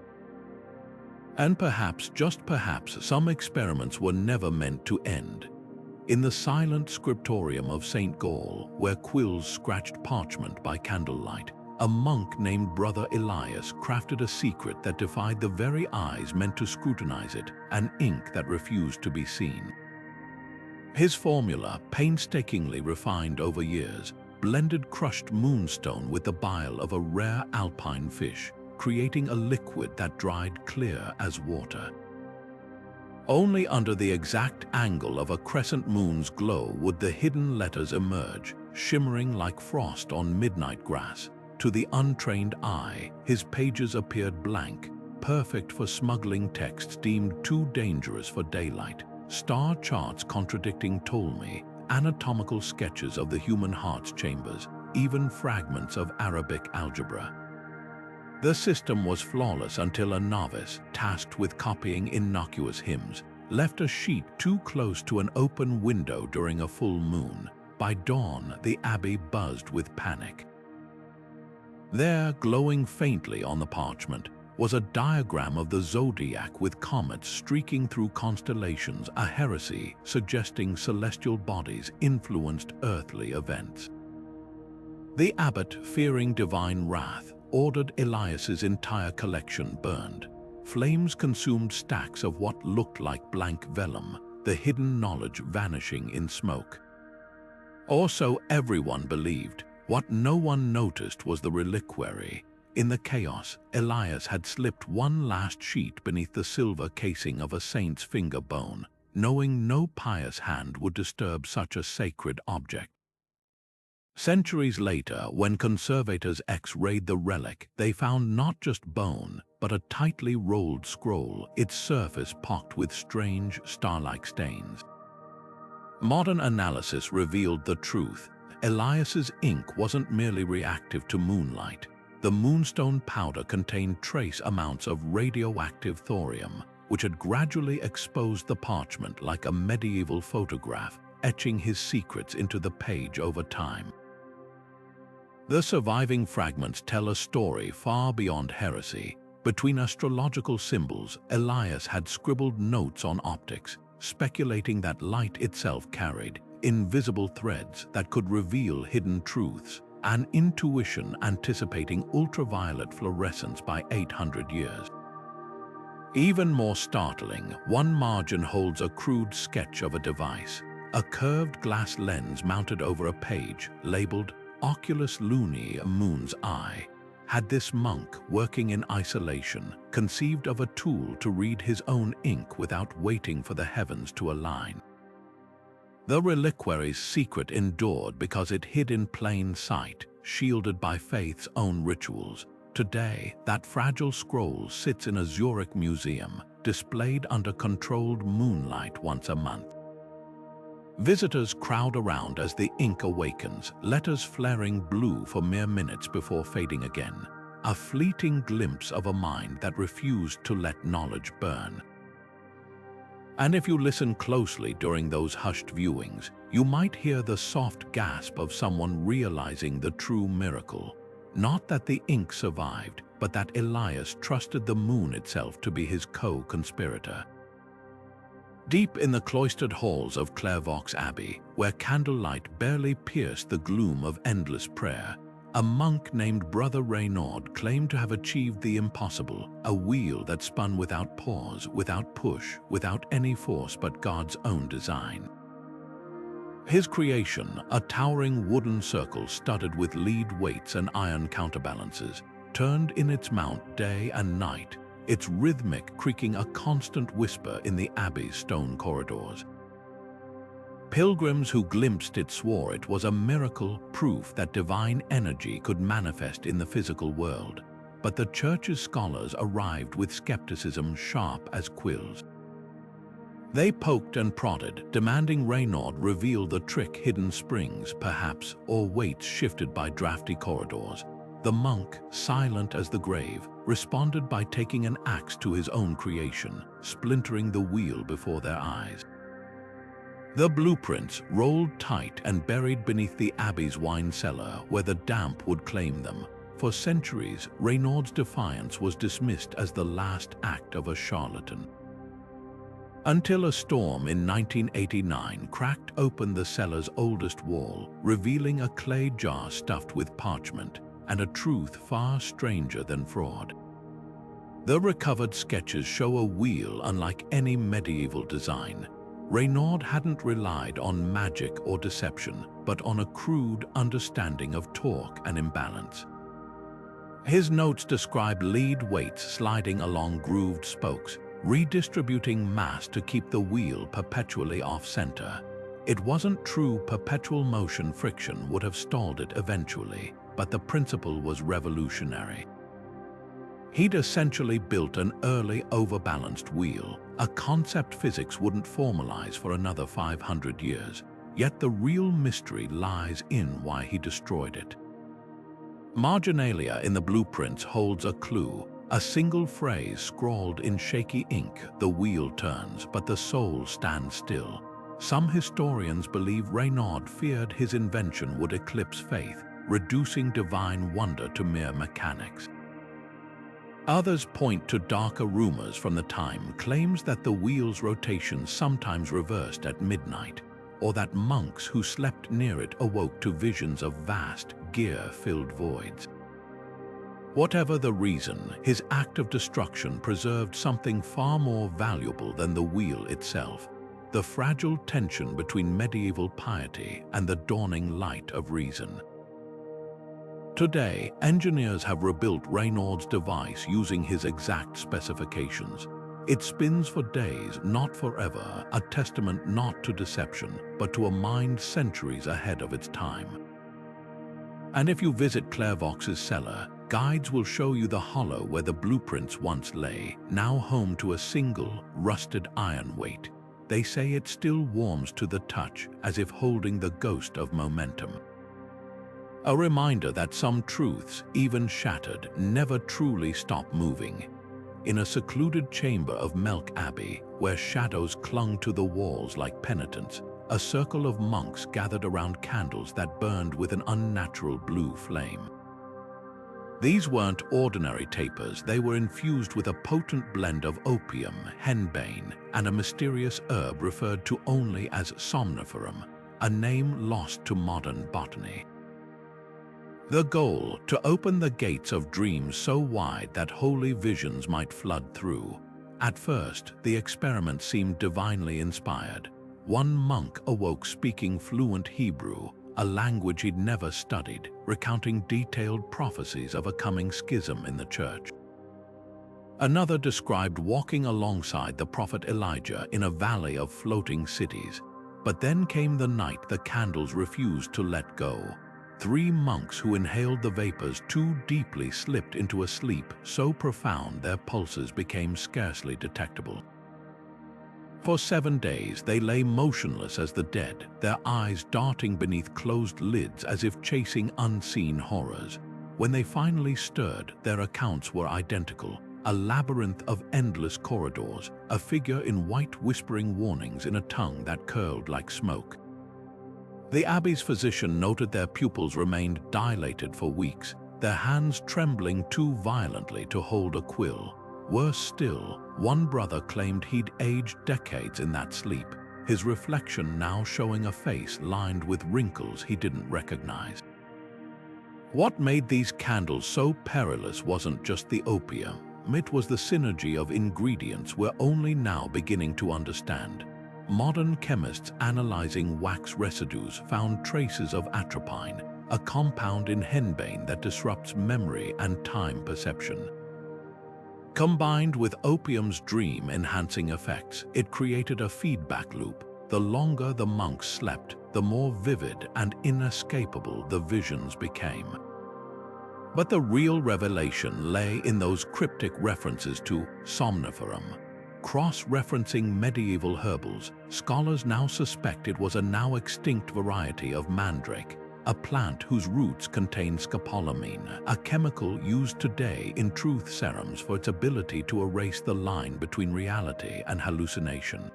And perhaps, just perhaps, some experiments were never meant to end. In the silent scriptorium of St. Gall, where quills scratched parchment by candlelight, a monk named Brother Elias crafted a secret that defied the very eyes meant to scrutinize it, an ink that refused to be seen. His formula, painstakingly refined over years, blended crushed moonstone with the bile of a rare alpine fish, creating a liquid that dried clear as water. Only under the exact angle of a crescent moon's glow would the hidden letters emerge, shimmering like frost on midnight grass. To the untrained eye, his pages appeared blank, perfect for smuggling texts deemed too dangerous for daylight, star charts contradicting Ptolemy, anatomical sketches of the human heart's chambers, even fragments of Arabic algebra. The system was flawless until a novice, tasked with copying innocuous hymns, left a sheet too close to an open window during a full moon. By dawn, the abbey buzzed with panic. There, glowing faintly on the parchment, was a diagram of the zodiac with comets streaking through constellations, a heresy suggesting celestial bodies influenced earthly events. The abbot, fearing divine wrath, ordered Elias's entire collection burned. Flames consumed stacks of what looked like blank vellum, the hidden knowledge vanishing in smoke. Or so everyone believed. What no one noticed was the reliquary. In the chaos, Elias had slipped one last sheet beneath the silver casing of a saint's finger bone, knowing no pious hand would disturb such a sacred object. Centuries later, when conservators X-rayed the relic, they found not just bone, but a tightly rolled scroll, its surface pocked with strange, star-like stains. Modern analysis revealed the truth. Elias's ink wasn't merely reactive to moonlight. The moonstone powder contained trace amounts of radioactive thorium, which had gradually exposed the parchment like a medieval photograph, etching his secrets into the page over time. The surviving fragments tell a story far beyond heresy. Between astrological symbols, Elias had scribbled notes on optics, speculating that light itself carried invisible threads that could reveal hidden truths, an intuition anticipating ultraviolet fluorescence by 800 years. Even more startling, one margin holds a crude sketch of a device, a curved glass lens mounted over a page labeled Oculus Luni, moon's eye. Had this monk, working in isolation, conceived of a tool to read his own ink without waiting for the heavens to align? The reliquary's secret endured because it hid in plain sight, shielded by faith's own rituals. Today, that fragile scroll sits in a Zurich museum, displayed under controlled moonlight once a month. Visitors crowd around as the ink awakens, letters flaring blue for mere minutes before fading again, a fleeting glimpse of a mind that refused to let knowledge burn. And if you listen closely during those hushed viewings, you might hear the soft gasp of someone realizing the true miracle. Not that the ink survived, but that Elias trusted the moon itself to be his co-conspirator. Deep in the cloistered halls of Clairvaux Abbey, where candlelight barely pierced the gloom of endless prayer, a monk named Brother Renaud claimed to have achieved the impossible, a wheel that spun without pause, without push, without any force but God's own design. His creation, a towering wooden circle studded with lead weights and iron counterbalances, turned in its mount day and night, its rhythmic creaking a constant whisper in the abbey's stone corridors. Pilgrims who glimpsed it swore it was a miracle, proof that divine energy could manifest in the physical world. But the church's scholars arrived with skepticism sharp as quills. They poked and prodded, demanding Renaud reveal the trick hidden springs, perhaps, or weights shifted by drafty corridors. The monk, silent as the grave, responded by taking an axe to his own creation, splintering the wheel before their eyes. The blueprints rolled tight and buried beneath the abbey's wine cellar where the damp would claim them. For centuries, Renaud's defiance was dismissed as the last act of a charlatan. Until a storm in 1989 cracked open the cellar's oldest wall, revealing a clay jar stuffed with parchment and a truth far stranger than fraud. The recovered sketches show a wheel unlike any medieval design. Renaud hadn't relied on magic or deception, but on a crude understanding of torque and imbalance. His notes describe lead weights sliding along grooved spokes, redistributing mass to keep the wheel perpetually off-center. It wasn't true perpetual motion, friction would have stalled it eventually, but the principle was revolutionary. He'd essentially built an early overbalanced wheel, a concept physics wouldn't formalize for another 500 years, yet the real mystery lies in why he destroyed it. Marginalia in the blueprints holds a clue, a single phrase scrawled in shaky ink: the wheel turns, but the soul stands still. Some historians believe Renaud feared his invention would eclipse faith, reducing divine wonder to mere mechanics. Others point to darker rumors from the time, claims that the wheel's rotation sometimes reversed at midnight, or that monks who slept near it awoke to visions of vast, gear-filled voids. Whatever the reason, his act of destruction preserved something far more valuable than the wheel itself: the fragile tension between medieval piety and the dawning light of reason. Today, engineers have rebuilt Raynaud's device using his exact specifications. It spins for days, not forever, a testament not to deception, but to a mind centuries ahead of its time. And if you visit Clairvox's cellar, guides will show you the hollow where the blueprints once lay, now home to a single, rusted iron weight. They say it still warms to the touch, as if holding the ghost of momentum. A reminder that some truths, even shattered, never truly stop moving. In a secluded chamber of Melk Abbey, where shadows clung to the walls like penitents, a circle of monks gathered around candles that burned with an unnatural blue flame. These weren't ordinary tapers, they were infused with a potent blend of opium, henbane, and a mysterious herb referred to only as somniferum, a name lost to modern botany. The goal, to open the gates of dreams so wide that holy visions might flood through. At first, the experiment seemed divinely inspired. One monk awoke speaking fluent Hebrew, a language he'd never studied, recounting detailed prophecies of a coming schism in the church. Another described walking alongside the prophet Elijah in a valley of floating cities. But then came the night the candles refused to let go. 3 monks who inhaled the vapors too deeply slipped into a sleep so profound their pulses became scarcely detectable. For 7 days they lay motionless as the dead, their eyes darting beneath closed lids as if chasing unseen horrors. When they finally stirred, their accounts were identical, a labyrinth of endless corridors, a figure in white whispering warnings in a tongue that curled like smoke. The abbey's physician noted their pupils remained dilated for weeks, their hands trembling too violently to hold a quill. Worse still, one brother claimed he'd aged decades in that sleep, his reflection now showing a face lined with wrinkles he didn't recognize. What made these candles so perilous wasn't just the opium, it was the synergy of ingredients we're only now beginning to understand. Modern chemists analyzing wax residues found traces of atropine, a compound in henbane that disrupts memory and time perception. Combined with opium's dream-enhancing effects, it created a feedback loop. The longer the monks slept, the more vivid and inescapable the visions became. But the real revelation lay in those cryptic references to somniferum. Cross-referencing medieval herbals, scholars now suspect it was a now extinct variety of mandrake, a plant whose roots contain scopolamine, a chemical used today in truth serums for its ability to erase the line between reality and hallucination.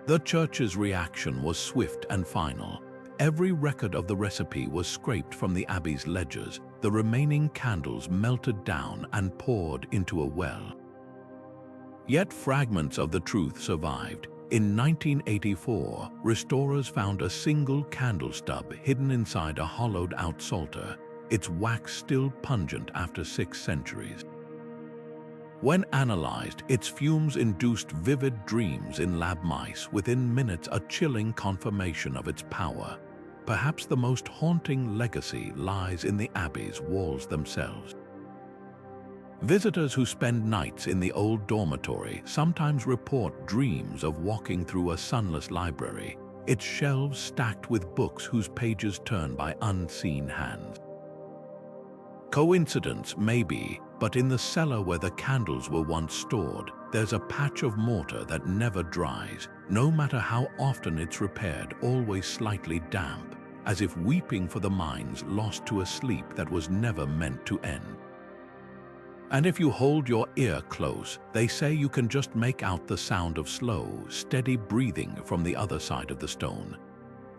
The church's reaction was swift and final. Every record of the recipe was scraped from the abbey's ledgers, the remaining candles melted down and poured into a well. Yet fragments of the truth survived. In 1984, restorers found a single candle stub hidden inside a hollowed-out psalter, its wax still pungent after 6 centuries. When analyzed, its fumes induced vivid dreams in lab mice, within minutes a chilling confirmation of its power. Perhaps the most haunting legacy lies in the abbey's walls themselves. Visitors who spend nights in the old dormitory sometimes report dreams of walking through a sunless library, its shelves stacked with books whose pages turn by unseen hands. Coincidence, maybe, but in the cellar where the candles were once stored, there's a patch of mortar that never dries, no matter how often it's repaired, always slightly damp, as if weeping for the minds lost to a sleep that was never meant to end. And if you hold your ear close, they say you can just make out the sound of slow, steady breathing from the other side of the stone.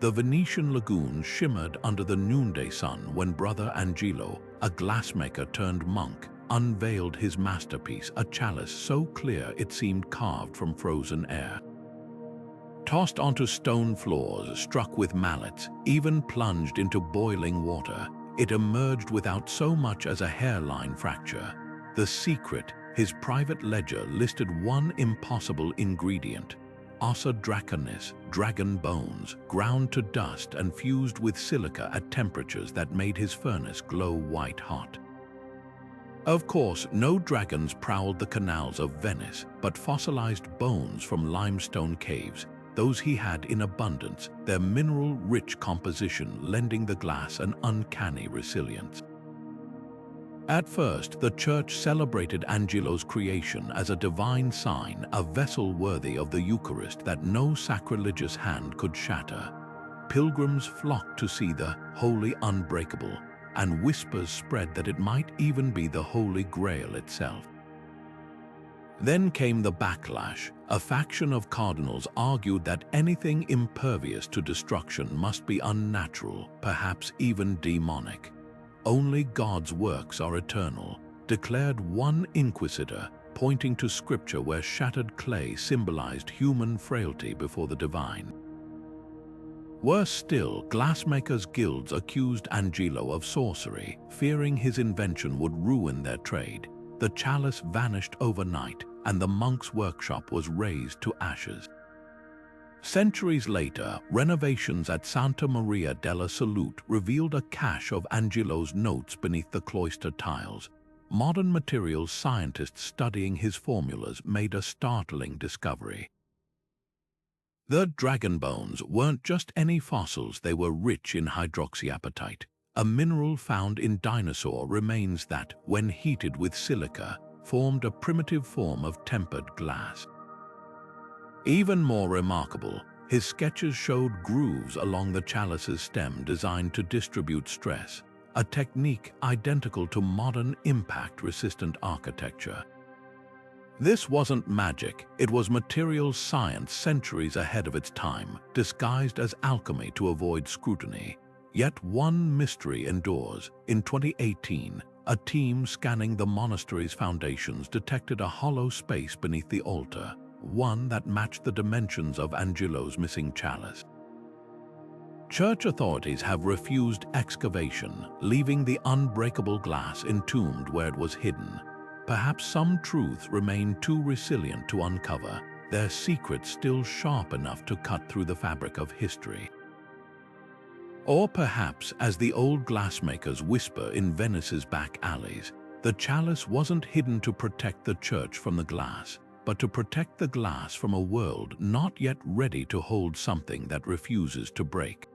The Venetian lagoon shimmered under the noonday sun when Brother Angelo, a glassmaker turned monk, unveiled his masterpiece, a chalice so clear it seemed carved from frozen air. Tossed onto stone floors, struck with mallets, even plunged into boiling water, it emerged without so much as a hairline fracture. The secret, his private ledger listed one impossible ingredient: ossa draconis, dragon bones, ground to dust and fused with silica at temperatures that made his furnace glow white hot. Of course, no dragons prowled the canals of Venice, but fossilized bones from limestone caves, those he had in abundance, their mineral-rich composition lending the glass an uncanny resilience. At first, the Church celebrated Angelo's creation as a divine sign, a vessel worthy of the Eucharist that no sacrilegious hand could shatter. Pilgrims flocked to see the Holy Unbreakable, and whispers spread that it might even be the Holy Grail itself. Then came the backlash. A faction of cardinals argued that anything impervious to destruction must be unnatural, perhaps even demonic. Only God's works are eternal, declared one inquisitor, pointing to scripture where shattered clay symbolized human frailty before the divine. Worse still, glassmakers' guilds accused Angelo of sorcery, fearing his invention would ruin their trade. The chalice vanished overnight, and the monk's workshop was razed to ashes. Centuries later, renovations at Santa Maria della Salute revealed a cache of Angelo's notes beneath the cloister tiles. Modern materials scientists studying his formulas made a startling discovery. The dragon bones weren't just any fossils, they were rich in hydroxyapatite, a mineral found in dinosaur remains that, when heated with silica, formed a primitive form of tempered glass. Even more remarkable, his sketches showed grooves along the chalice's stem designed to distribute stress, a technique identical to modern impact-resistant architecture. This wasn't magic, it was materials science centuries ahead of its time, disguised as alchemy to avoid scrutiny. Yet one mystery endures. In 2018, a team scanning the monastery's foundations detected a hollow space beneath the altar, one that matched the dimensions of Angelo's missing chalice. Church authorities have refused excavation, leaving the unbreakable glass entombed where it was hidden. Perhaps some truths remain too resilient to uncover, their secrets still sharp enough to cut through the fabric of history. Or perhaps, as the old glassmakers whisper in Venice's back alleys, the chalice wasn't hidden to protect the church from the glass, but to protect the glass from a world not yet ready to hold something that refuses to break.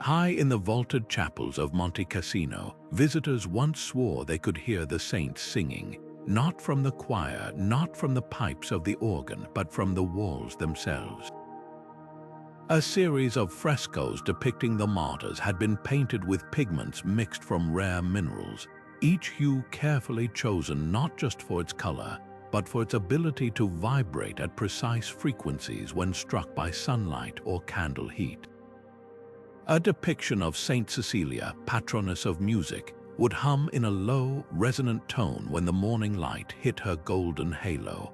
High in the vaulted chapels of Monte Cassino, visitors once swore they could hear the saints singing, not from the choir, not from the pipes of the organ, but from the walls themselves. A series of frescoes depicting the martyrs had been painted with pigments mixed from rare minerals, each hue carefully chosen not just for its color, but for its ability to vibrate at precise frequencies when struck by sunlight or candle heat. A depiction of Saint Cecilia, patroness of music, would hum in a low, resonant tone when the morning light hit her golden halo.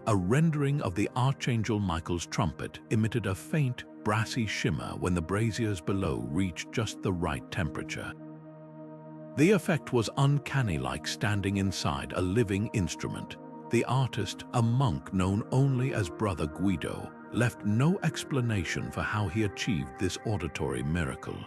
A rendering of the Archangel Michael's trumpet emitted a faint, brassy shimmer when the braziers below reached just the right temperature. The effect was uncanny, like standing inside a living instrument. The artist, a monk known only as Brother Guido, left no explanation for how he achieved this auditory miracle.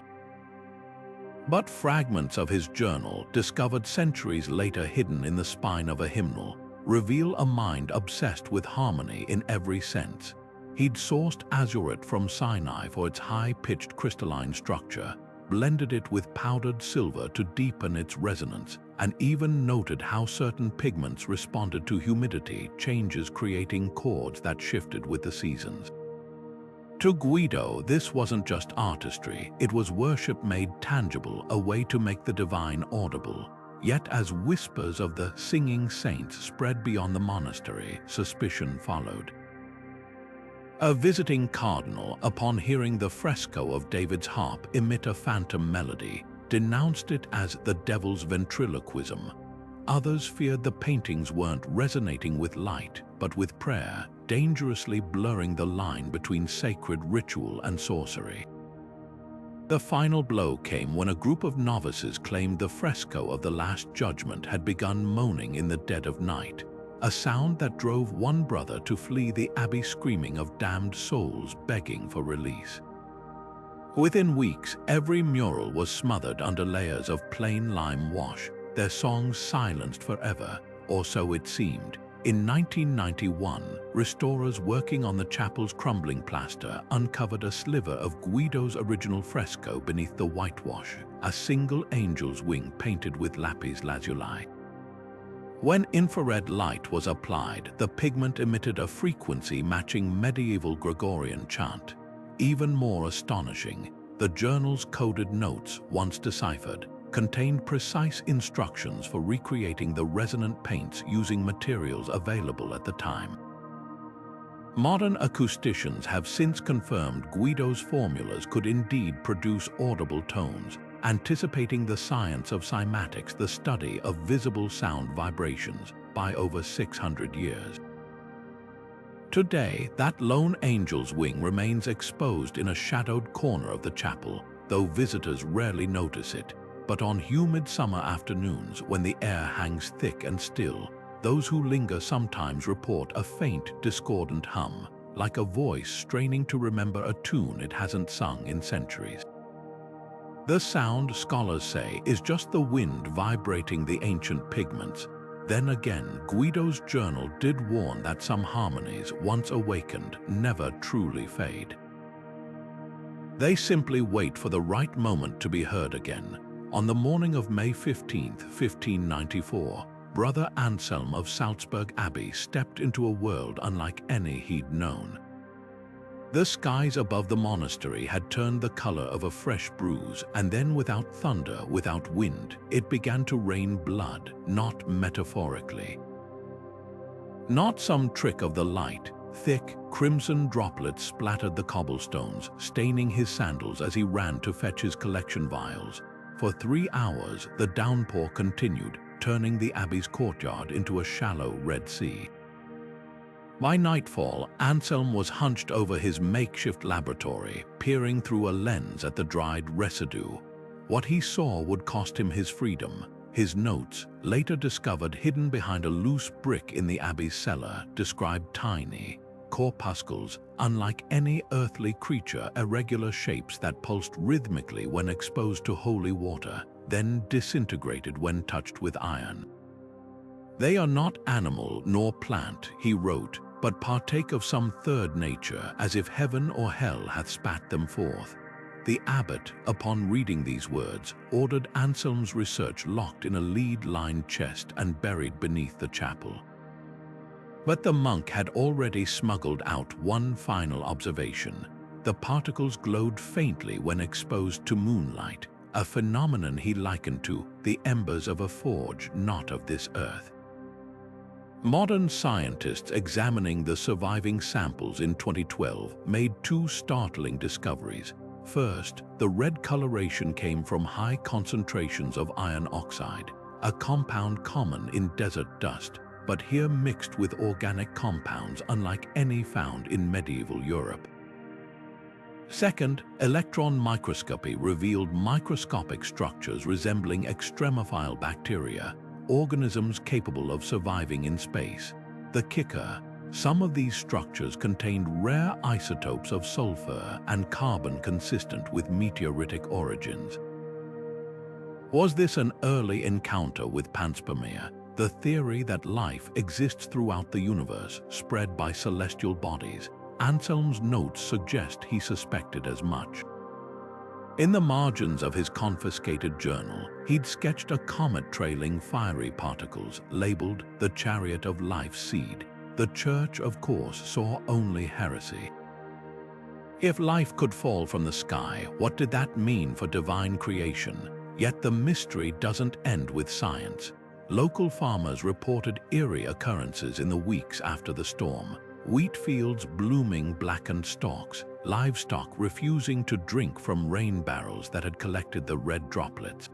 But fragments of his journal, discovered centuries later hidden in the spine of a hymnal, reveal a mind obsessed with harmony in every sense. He'd sourced azurite from Sinai for its high-pitched crystalline structure, blended it with powdered silver to deepen its resonance, and even noted how certain pigments responded to humidity changes, creating chords that shifted with the seasons. To Guido, this wasn't just artistry, it was worship made tangible, a way to make the divine audible. Yet as whispers of the singing saints spread beyond the monastery, suspicion followed. A visiting cardinal, upon hearing the fresco of David's harp emit a phantom melody, denounced it as the devil's ventriloquism. Others feared the paintings weren't resonating with light, but with prayer, dangerously blurring the line between sacred ritual and sorcery. The final blow came when a group of novices claimed the fresco of the Last Judgment had begun moaning in the dead of night, a sound that drove one brother to flee the abbey screaming of damned souls begging for release. Within weeks, every mural was smothered under layers of plain lime wash, their songs silenced forever, or so it seemed. In 1991, restorers working on the chapel's crumbling plaster uncovered a sliver of Guido's original fresco beneath the whitewash, a single angel's wing painted with lapis lazuli. When infrared light was applied, the pigment emitted a frequency matching medieval Gregorian chant. Even more astonishing, the journal's coded notes, once deciphered, contained precise instructions for recreating the resonant paints using materials available at the time. Modern acousticians have since confirmed Guido's formulas could indeed produce audible tones, anticipating the science of cymatics, the study of visible sound vibrations, by over 600 years. Today, that lone angel's wing remains exposed in a shadowed corner of the chapel, though visitors rarely notice it. But on humid summer afternoons, when the air hangs thick and still, those who linger sometimes report a faint, discordant hum, like a voice straining to remember a tune it hasn't sung in centuries. The sound, scholars say, is just the wind vibrating the ancient pigments. Then again, Guido's journal did warn that some harmonies, once awakened, never truly fade. They simply wait for the right moment to be heard again. On the morning of May 15, 1594, Brother Anselm of Salzburg Abbey stepped into a world unlike any he'd known. The skies above the monastery had turned the color of a fresh bruise, and then without thunder, without wind, it began to rain blood, not metaphorically. Not some trick of the light. Thick, crimson droplets splattered the cobblestones, staining his sandals as he ran to fetch his collection vials. For 3 hours, the downpour continued, turning the abbey's courtyard into a shallow Red Sea. By nightfall, Anselm was hunched over his makeshift laboratory, peering through a lens at the dried residue. What he saw would cost him his freedom. His notes, later discovered hidden behind a loose brick in the abbey's cellar, described tiny corpuscles, unlike any earthly creature, irregular shapes that pulsed rhythmically when exposed to holy water, then disintegrated when touched with iron. They are not animal nor plant, he wrote, but partake of some third nature, as if heaven or hell hath spat them forth. The abbot, upon reading these words, ordered Anselm's research locked in a lead-lined chest and buried beneath the chapel. But the monk had already smuggled out one final observation. The particles glowed faintly when exposed to moonlight, a phenomenon he likened to the embers of a forge not of this earth. Modern scientists examining the surviving samples in 2012 made 2 startling discoveries. First, the red coloration came from high concentrations of iron oxide, a compound common in desert dust, but here mixed with organic compounds unlike any found in medieval Europe. Second, electron microscopy revealed microscopic structures resembling extremophile bacteria, organisms capable of surviving in space. The kicker: some of these structures contained rare isotopes of sulfur and carbon consistent with meteoritic origins. Was this an early encounter with panspermia, the theory that life exists throughout the universe, spread by celestial bodies? Anselm's notes suggest he suspected as much. In the margins of his confiscated journal, he'd sketched a comet trailing fiery particles, labeled the Chariot of Life's Seed. The Church, of course, saw only heresy. If life could fall from the sky, what did that mean for divine creation? Yet the mystery doesn't end with science. Local farmers reported eerie occurrences in the weeks after the storm. Wheat fields blooming blackened stalks, livestock refusing to drink from rain barrels that had collected the red droplets.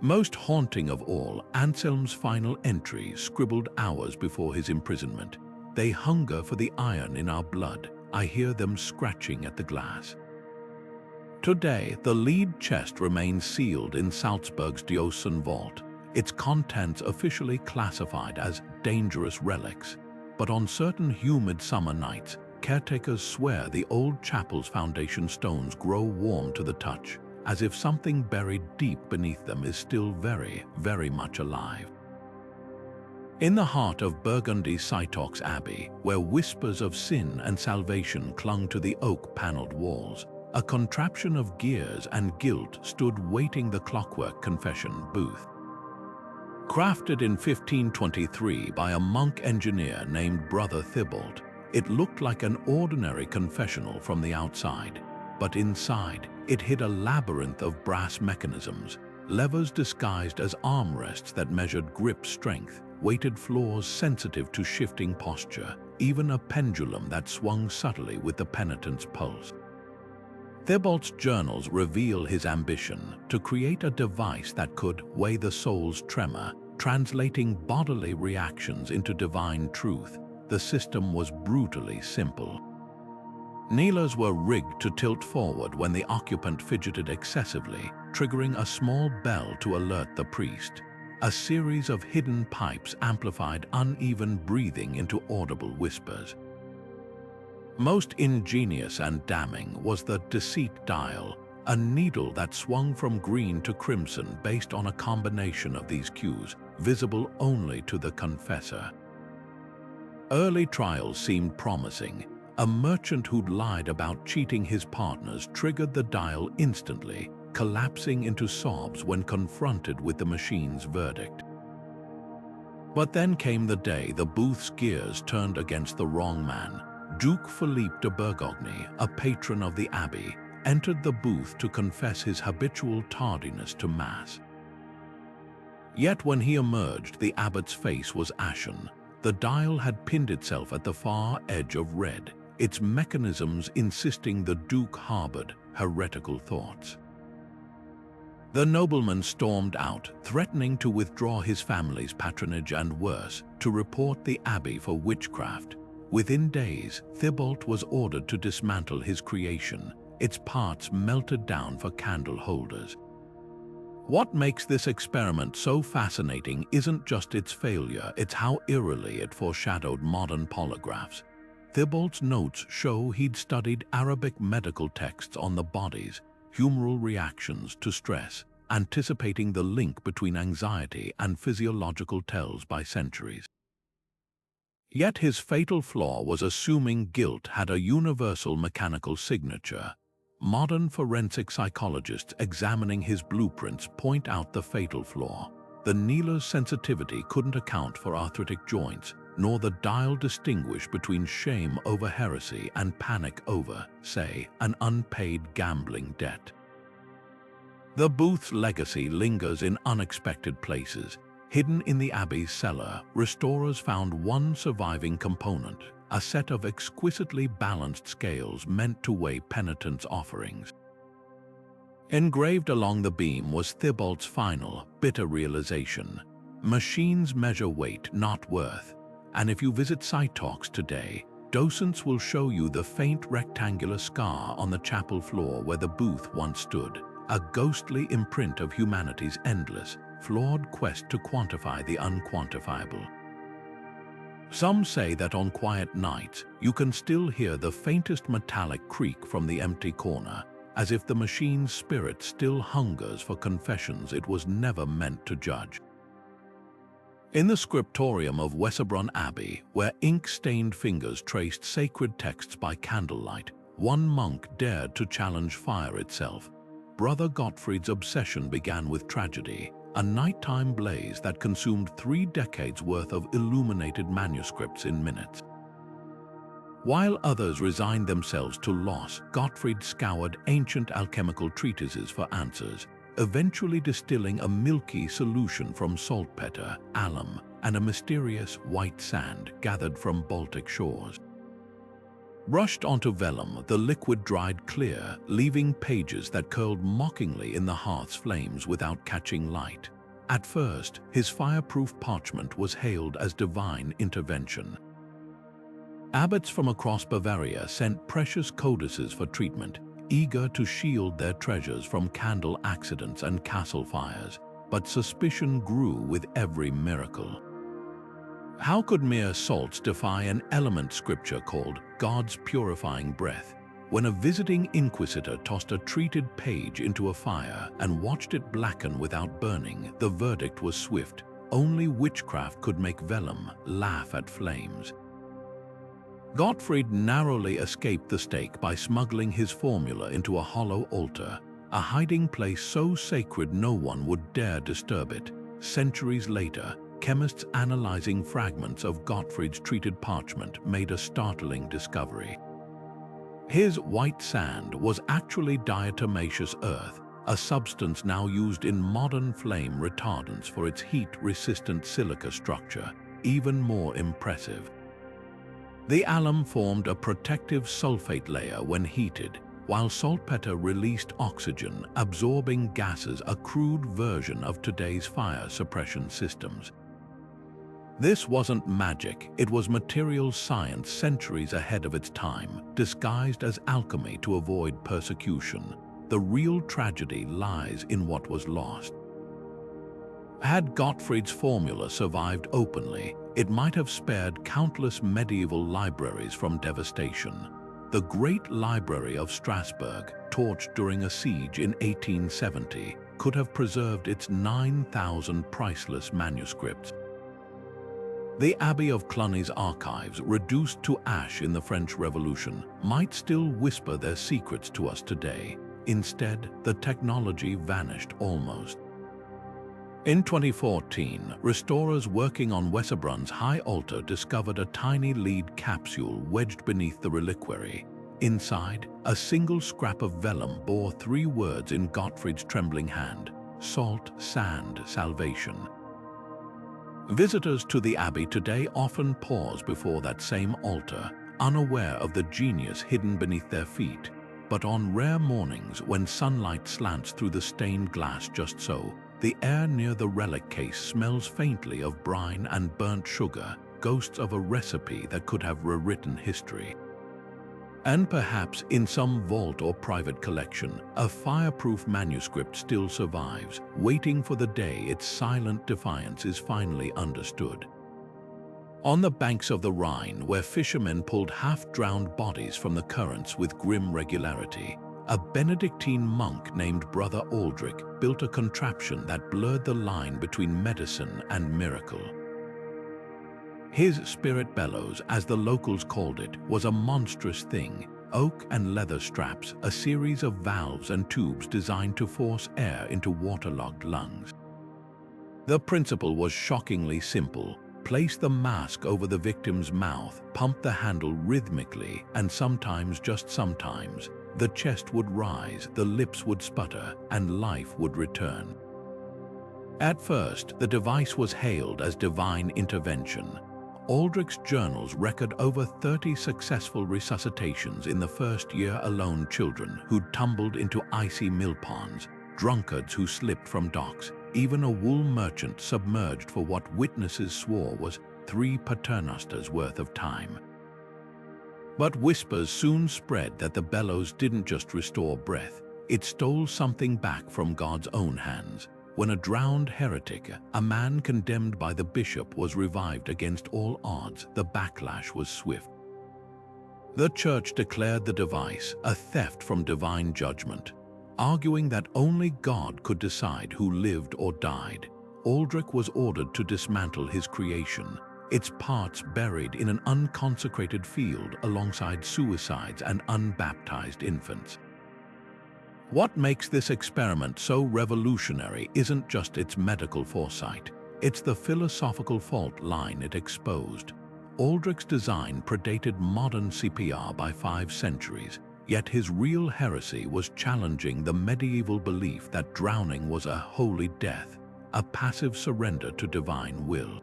Most haunting of all, Anselm's final entry, scribbled hours before his imprisonment. They hunger for the iron in our blood. I hear them scratching at the glass. Today, the lead chest remains sealed in Salzburg's Diocesan vault. its contents officially classified as dangerous relics. But on certain humid summer nights, caretakers swear the old chapel's foundation stones grow warm to the touch, as if something buried deep beneath them is still very, very much alive. In the heart of Burgundy's Cytox Abbey, where whispers of sin and salvation clung to the oak-paneled walls, a contraption of gears and gilt stood waiting the Clockwork confession booth. Crafted in 1523 by a monk engineer named Brother Thibault, it looked like an ordinary confessional from the outside, but inside, it hid a labyrinth of brass mechanisms, levers disguised as armrests that measured grip strength, weighted floors sensitive to shifting posture, even a pendulum that swung subtly with the penitent's pulse. Thibault's journals reveal his ambition to create a device that could weigh the soul's tremor, translating bodily reactions into divine truth. The system was brutally simple. Kneelers were rigged to tilt forward when the occupant fidgeted excessively, triggering a small bell to alert the priest. A series of hidden pipes amplified uneven breathing into audible whispers. Most ingenious and damning was the deceit dial, a needle that swung from green to crimson based on a combination of these cues, visible only to the confessor. Early trials seemed promising. A merchant who'd lied about cheating his partners triggered the dial instantly, collapsing into sobs when confronted with the machine's verdict. But then came the day the booth's gears turned against the wrong man. Duke Philippe de Bourgogne, a patron of the abbey, entered the booth to confess his habitual tardiness to Mass. Yet when he emerged, the abbot's face was ashen. The dial had pinned itself at the far edge of red, its mechanisms insisting the Duke harbored heretical thoughts. The nobleman stormed out, threatening to withdraw his family's patronage and worse, to report the abbey for witchcraft. Within days, Thibault was ordered to dismantle his creation, its parts melted down for candle holders. What makes this experiment so fascinating isn't just its failure, it's how eerily it foreshadowed modern polygraphs. Thibault's notes show he'd studied Arabic medical texts on the body's humoral reactions to stress, anticipating the link between anxiety and physiological tells by centuries. Yet his fatal flaw was assuming guilt had a universal mechanical signature. Modern forensic psychologists examining his blueprints point out the fatal flaw. The kneeler's sensitivity couldn't account for arthritic joints, nor the dial distinguish between shame over heresy and panic over, say, an unpaid gambling debt. The booth's legacy lingers in unexpected places. Hidden in the abbey's cellar, restorers found one surviving component, a set of exquisitely balanced scales meant to weigh penitents' offerings. Engraved along the beam was Thibault's final, bitter realization. Machines measure weight, not worth. And if you visit Cytox today, docents will show you the faint rectangular scar on the chapel floor where the booth once stood, a ghostly imprint of humanity's endless, flawed quest to quantify the unquantifiable. Some say that on quiet nights, you can still hear the faintest metallic creak from the empty corner, as if the machine's spirit still hungers for confessions it was never meant to judge. In the scriptorium of Weserbrunn Abbey, where ink-stained fingers traced sacred texts by candlelight, one monk dared to challenge fire itself. Brother Gottfried's obsession began with tragedy, a nighttime blaze that consumed 3 decades worth of illuminated manuscripts in minutes. While others resigned themselves to loss, Gottfried scoured ancient alchemical treatises for answers, eventually distilling a milky solution from saltpeter, alum, and a mysterious white sand gathered from Baltic shores. Rushed onto vellum, the liquid dried clear, leaving pages that curled mockingly in the hearth's flames without catching light. At first, his fireproof parchment was hailed as divine intervention. Abbots from across Bavaria sent precious codices for treatment, eager to shield their treasures from candle accidents and castle fires. but suspicion grew with every miracle. How could mere salts defy an element scripture called God's purifying breath? When a visiting inquisitor tossed a treated page into a fire and watched it blacken without burning, the verdict was swift. Only witchcraft could make vellum laugh at flames. Gottfried narrowly escaped the stake by smuggling his formula into a hollow altar, a hiding place so sacred no one would dare disturb it. Centuries later, chemists analyzing fragments of Gottfried's treated parchment made a startling discovery. His white sand was actually diatomaceous earth, a substance now used in modern flame retardants for its heat-resistant silica structure. Even more impressive, the alum formed a protective sulfate layer when heated, while saltpeter released oxygen, absorbing gases, a crude version of today's fire suppression systems. This wasn't magic, it was material science centuries ahead of its time, disguised as alchemy to avoid persecution. The real tragedy lies in what was lost. Had Gottfried's formula survived openly, it might have spared countless medieval libraries from devastation. The Great Library of Strasbourg, torched during a siege in 1870, could have preserved its 9,000 priceless manuscripts. The Abbey of Cluny's archives, reduced to ash in the French Revolution, might still whisper their secrets to us today. Instead, the technology vanished almost. In 2014, restorers working on Wessebrun's high altar discovered a tiny lead capsule wedged beneath the reliquary. Inside, a single scrap of vellum bore 3 words in Gottfried's trembling hand: salt, sand, salvation. Visitors to the abbey today often pause before that same altar, unaware of the genius hidden beneath their feet. But on rare mornings when sunlight slants through the stained glass just so, the air near the relic case smells faintly of brine and burnt sugar, ghosts of a recipe that could have rewritten history. And perhaps in some vault or private collection, a fireproof manuscript still survives, waiting for the day its silent defiance is finally understood. On the banks of the Rhine, where fishermen pulled half-drowned bodies from the currents with grim regularity, a Benedictine monk named Brother Aldrich built a contraption that blurred the line between medicine and miracle. His Spirit Bellows, as the locals called it, was a monstrous thing: oak and leather straps, a series of valves and tubes designed to force air into waterlogged lungs. The principle was shockingly simple: place the mask over the victim's mouth, pump the handle rhythmically, and sometimes, just sometimes, the chest would rise, the lips would sputter, and life would return. At first, the device was hailed as divine intervention. Aldrich's journals record over 30 successful resuscitations in the first year alone: children who'd tumbled into icy mill ponds, drunkards who slipped from docks, even a wool merchant submerged for what witnesses swore was 3 paternosters worth of time. But whispers soon spread that the bellows didn't just restore breath, it stole something back from God's own hands. When a drowned heretic, a man condemned by the bishop, was revived against all odds, the backlash was swift. The church declared the device a theft from divine judgment, arguing that only God could decide who lived or died. Aldrich was ordered to dismantle his creation, its parts buried in an unconsecrated field alongside suicides and unbaptized infants. What makes this experiment so revolutionary isn't just its medical foresight, it's the philosophical fault line it exposed. Aldrich's design predated modern CPR by 5 centuries, yet his real heresy was challenging the medieval belief that drowning was a holy death, a passive surrender to divine will.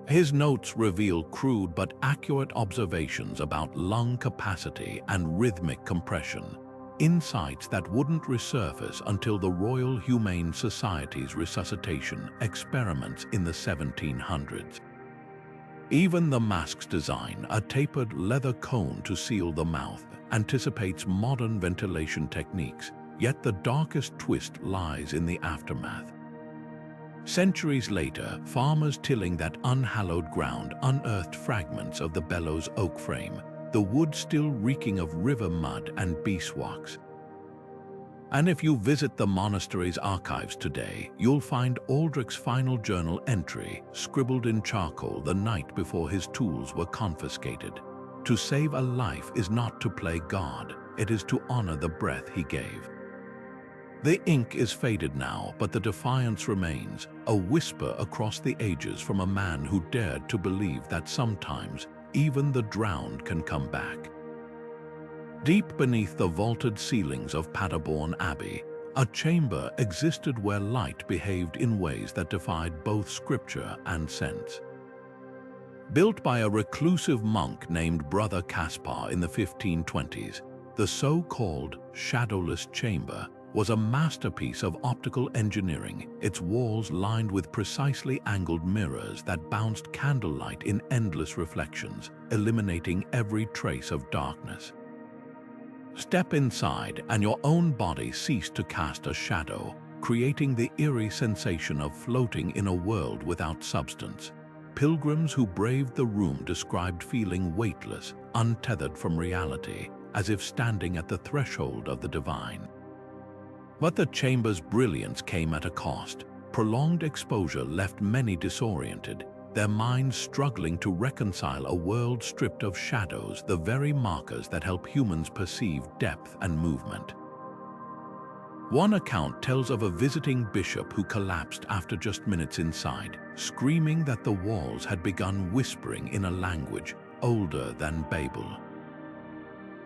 His notes reveal crude but accurate observations about lung capacity and rhythmic compression, insights that wouldn't resurface until the Royal Humane Society's resuscitation experiments in the 1700s. Even the mask's design, a tapered leather cone to seal the mouth, anticipates modern ventilation techniques, yet the darkest twist lies in the aftermath. Centuries later, farmers tilling that unhallowed ground unearthed fragments of the Bellows oak frame, the wood still reeking of river mud and beeswax. And if you visit the monastery's archives today, you'll find Aldrich's final journal entry scribbled in charcoal the night before his tools were confiscated. To save a life is not to play God, it is to honor the breath he gave. The ink is faded now, but the defiance remains, a whisper across the ages from a man who dared to believe that sometimes even the drowned can come back. Deep beneath the vaulted ceilings of Paderborn Abbey, a chamber existed where light behaved in ways that defied both scripture and sense. Built by a reclusive monk named Brother Caspar in the 1520s, the so-called Shadowless Chamber was a masterpiece of optical engineering, its walls lined with precisely angled mirrors that bounced candlelight in endless reflections, eliminating every trace of darkness. Step inside and your own body ceased to cast a shadow, creating the eerie sensation of floating in a world without substance. Pilgrims who braved the room described feeling weightless, untethered from reality, as if standing at the threshold of the divine. But the chamber's brilliance came at a cost. Prolonged exposure left many disoriented, their minds struggling to reconcile a world stripped of shadows, the very markers that help humans perceive depth and movement. One account tells of a visiting bishop who collapsed after just minutes inside, screaming that the walls had begun whispering in a language older than Babel.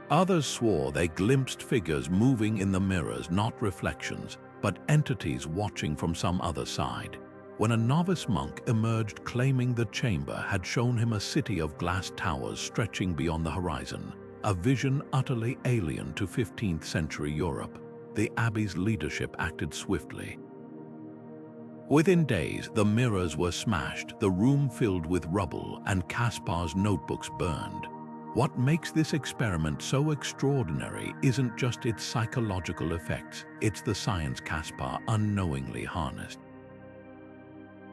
Others swore they glimpsed figures moving in the mirrors, not reflections, but entities watching from some other side. When a novice monk emerged claiming the chamber had shown him a city of glass towers stretching beyond the horizon, a vision utterly alien to 15th century Europe, the abbey's leadership acted swiftly. Within days, the mirrors were smashed, the room filled with rubble, and Caspar's notebooks burned. What makes this experiment so extraordinary isn't just its psychological effects, it's the science Caspar unknowingly harnessed.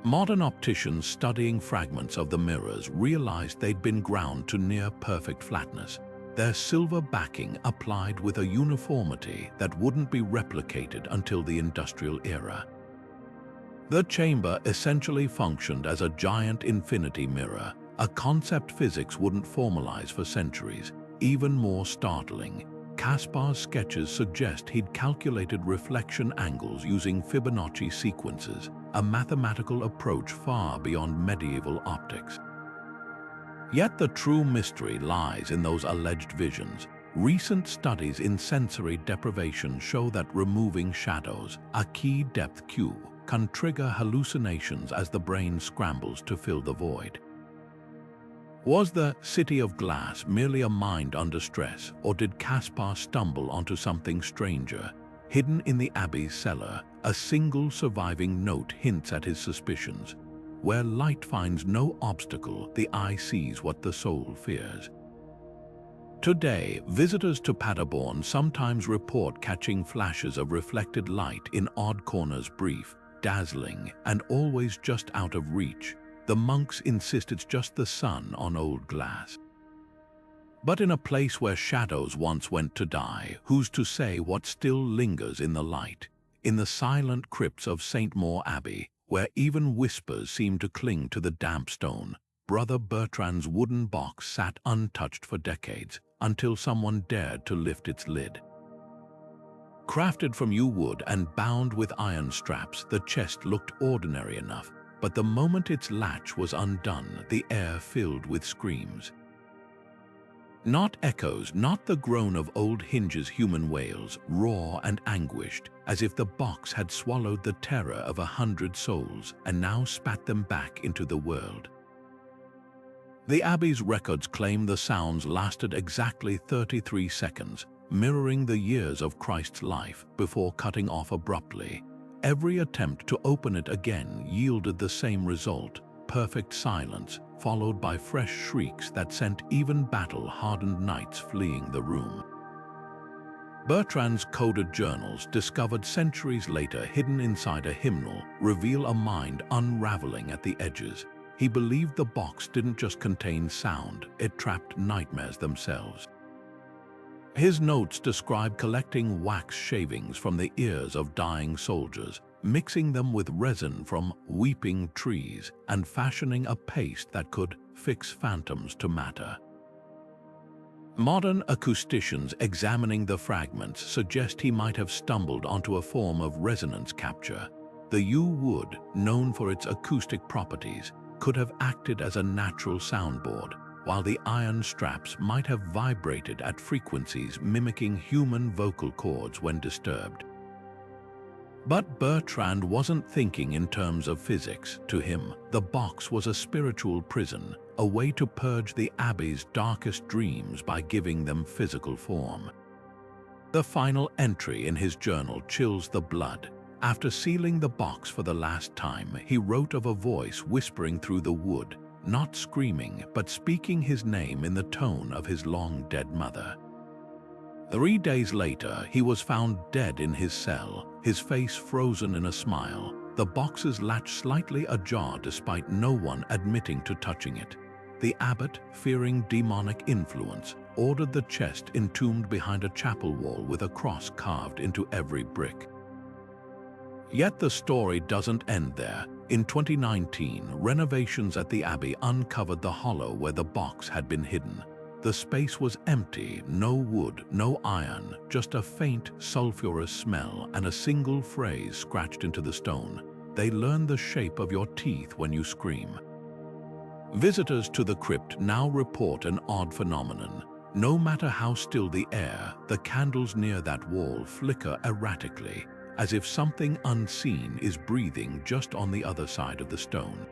Modern opticians studying fragments of the mirrors realized they'd been ground to near-perfect flatness, their silver backing applied with a uniformity that wouldn't be replicated until the industrial era. The chamber essentially functioned as a giant infinity mirror, a concept physics wouldn't formalize for centuries. Even more startling, Caspar's sketches suggest he'd calculated reflection angles using Fibonacci sequences, a mathematical approach far beyond medieval optics. Yet the true mystery lies in those alleged visions. Recent studies in sensory deprivation show that removing shadows, a key depth cue, can trigger hallucinations as the brain scrambles to fill the void. Was the City of Glass merely a mind under stress, or did Caspar stumble onto something stranger? Hidden in the abbey's cellar, a single surviving note hints at his suspicions. Where light finds no obstacle, the eye sees what the soul fears. Today, visitors to Paderborn sometimes report catching flashes of reflected light in odd corners, brief, dazzling, and always just out of reach. The monks insist it's just the sun on old glass. But in a place where shadows once went to die, who's to say what still lingers in the light? In the silent crypts of St. Maur Abbey, where even whispers seem to cling to the damp stone, Brother Bertrand's wooden box sat untouched for decades, until someone dared to lift its lid. Crafted from yew wood and bound with iron straps, the chest looked ordinary enough. But the moment its latch was undone, the air filled with screams. Not echoes, not the groan of old hinges, human wails, raw and anguished, as if the box had swallowed the terror of 100 souls and now spat them back into the world. The Abbey's records claim the sounds lasted exactly 33 seconds, mirroring the years of Christ's life before cutting off abruptly. Every attempt to open it again yielded the same result, perfect silence, followed by fresh shrieks that sent even battle-hardened knights fleeing the room. Bertrand's coded journals, discovered centuries later hidden inside a hymnal, reveal a mind unraveling at the edges. He believed the box didn't just contain sound, it trapped nightmares themselves. His notes describe collecting wax shavings from the ears of dying soldiers, mixing them with resin from weeping trees, and fashioning a paste that could fix phantoms to matter. Modern acousticians examining the fragments suggest he might have stumbled onto a form of resonance capture. The yew wood, known for its acoustic properties, could have acted as a natural soundboard, while the iron straps might have vibrated at frequencies mimicking human vocal cords when disturbed. But Bertrand wasn't thinking in terms of physics. To him, the box was a spiritual prison, a way to purge the Abbey's darkest dreams by giving them physical form. The final entry in his journal chills the blood. After sealing the box for the last time, he wrote of a voice whispering through the wood, not screaming, but speaking his name in the tone of his long-dead mother. 3 days later, he was found dead in his cell, his face frozen in a smile, the box's latch slightly ajar despite no one admitting to touching it. The abbot, fearing demonic influence, ordered the chest entombed behind a chapel wall with a cross carved into every brick. Yet the story doesn't end there. In 2019, renovations at the Abbey uncovered the hollow where the box had been hidden. The space was empty, no wood, no iron, just a faint sulfurous smell and a single phrase scratched into the stone. They learn the shape of your teeth when you scream. Visitors to the crypt now report an odd phenomenon. No matter how still the air, the candles near that wall flicker erratically, as if something unseen is breathing just on the other side of the stone.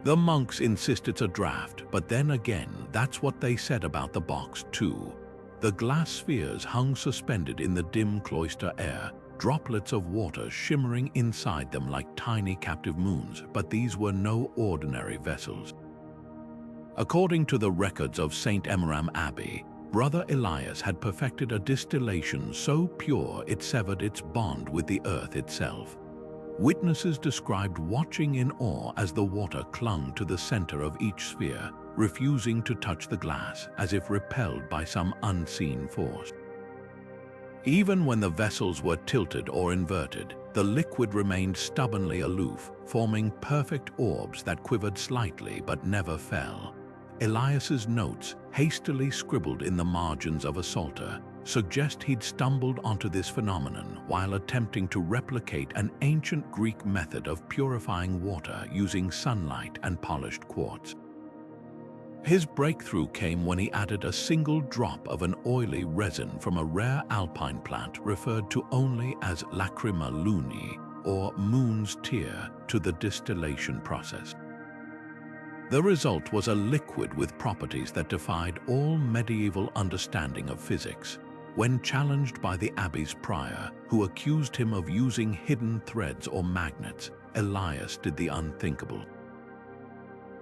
The monks insist it's a draft, but then again, that's what they said about the box too. The glass spheres hung suspended in the dim cloister air, droplets of water shimmering inside them like tiny captive moons, but these were no ordinary vessels. According to the records of St. Emmeram Abbey, Brother Elias had perfected a distillation so pure it severed its bond with the earth itself. Witnesses described watching in awe as the water clung to the center of each sphere, refusing to touch the glass, as if repelled by some unseen force. Even when the vessels were tilted or inverted, the liquid remained stubbornly aloof, forming perfect orbs that quivered slightly but never fell. Elias's notes, hastily scribbled in the margins of a psalter, suggest he'd stumbled onto this phenomenon while attempting to replicate an ancient Greek method of purifying water using sunlight and polished quartz. His breakthrough came when he added a single drop of an oily resin from a rare alpine plant referred to only as lacrima luni, or moon's tear, to the distillation process. The result was a liquid with properties that defied all medieval understanding of physics. When challenged by the Abbey's prior, who accused him of using hidden threads or magnets, Elias did the unthinkable.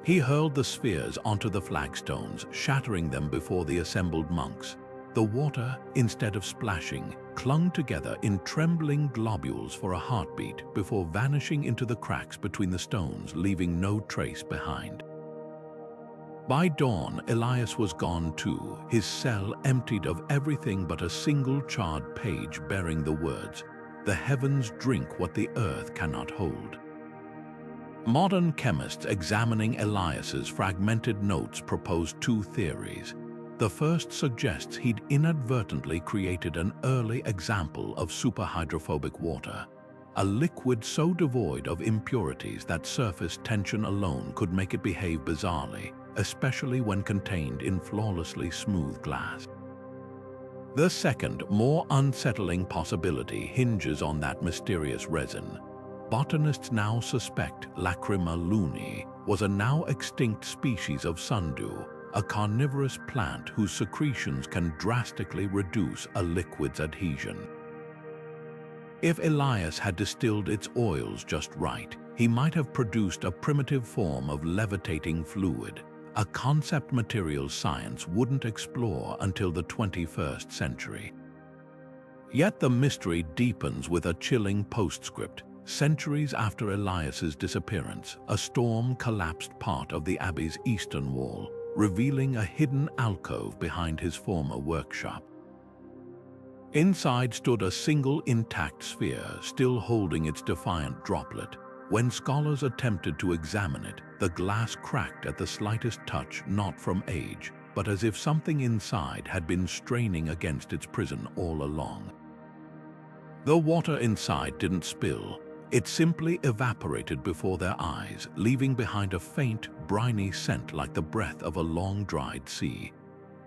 He hurled the spheres onto the flagstones, shattering them before the assembled monks. The water, instead of splashing, clung together in trembling globules for a heartbeat before vanishing into the cracks between the stones, leaving no trace behind. By dawn, Elias was gone too, his cell emptied of everything but a single charred page bearing the words, "The heavens drink what the earth cannot hold." Modern chemists examining Elias's fragmented notes propose two theories. The first suggests he'd inadvertently created an early example of superhydrophobic water, a liquid so devoid of impurities that surface tension alone could make it behave bizarrely, especially when contained in flawlessly smooth glass. The second, more unsettling possibility hinges on that mysterious resin. Botanists now suspect Lacrima luni was a now extinct species of sundew, a carnivorous plant whose secretions can drastically reduce a liquid's adhesion. If Elias had distilled its oils just right, he might have produced a primitive form of levitating fluid, a concept materials science wouldn't explore until the 21st century. Yet the mystery deepens with a chilling postscript. Centuries after Elias's disappearance, a storm collapsed part of the abbey's eastern wall, revealing a hidden alcove behind his former workshop. Inside stood a single intact sphere, still holding its defiant droplet. When scholars attempted to examine it, the glass cracked at the slightest touch, not from age, but as if something inside had been straining against its prison all along. The water inside didn't spill. It simply evaporated before their eyes, leaving behind a faint, briny scent like the breath of a long-dried sea.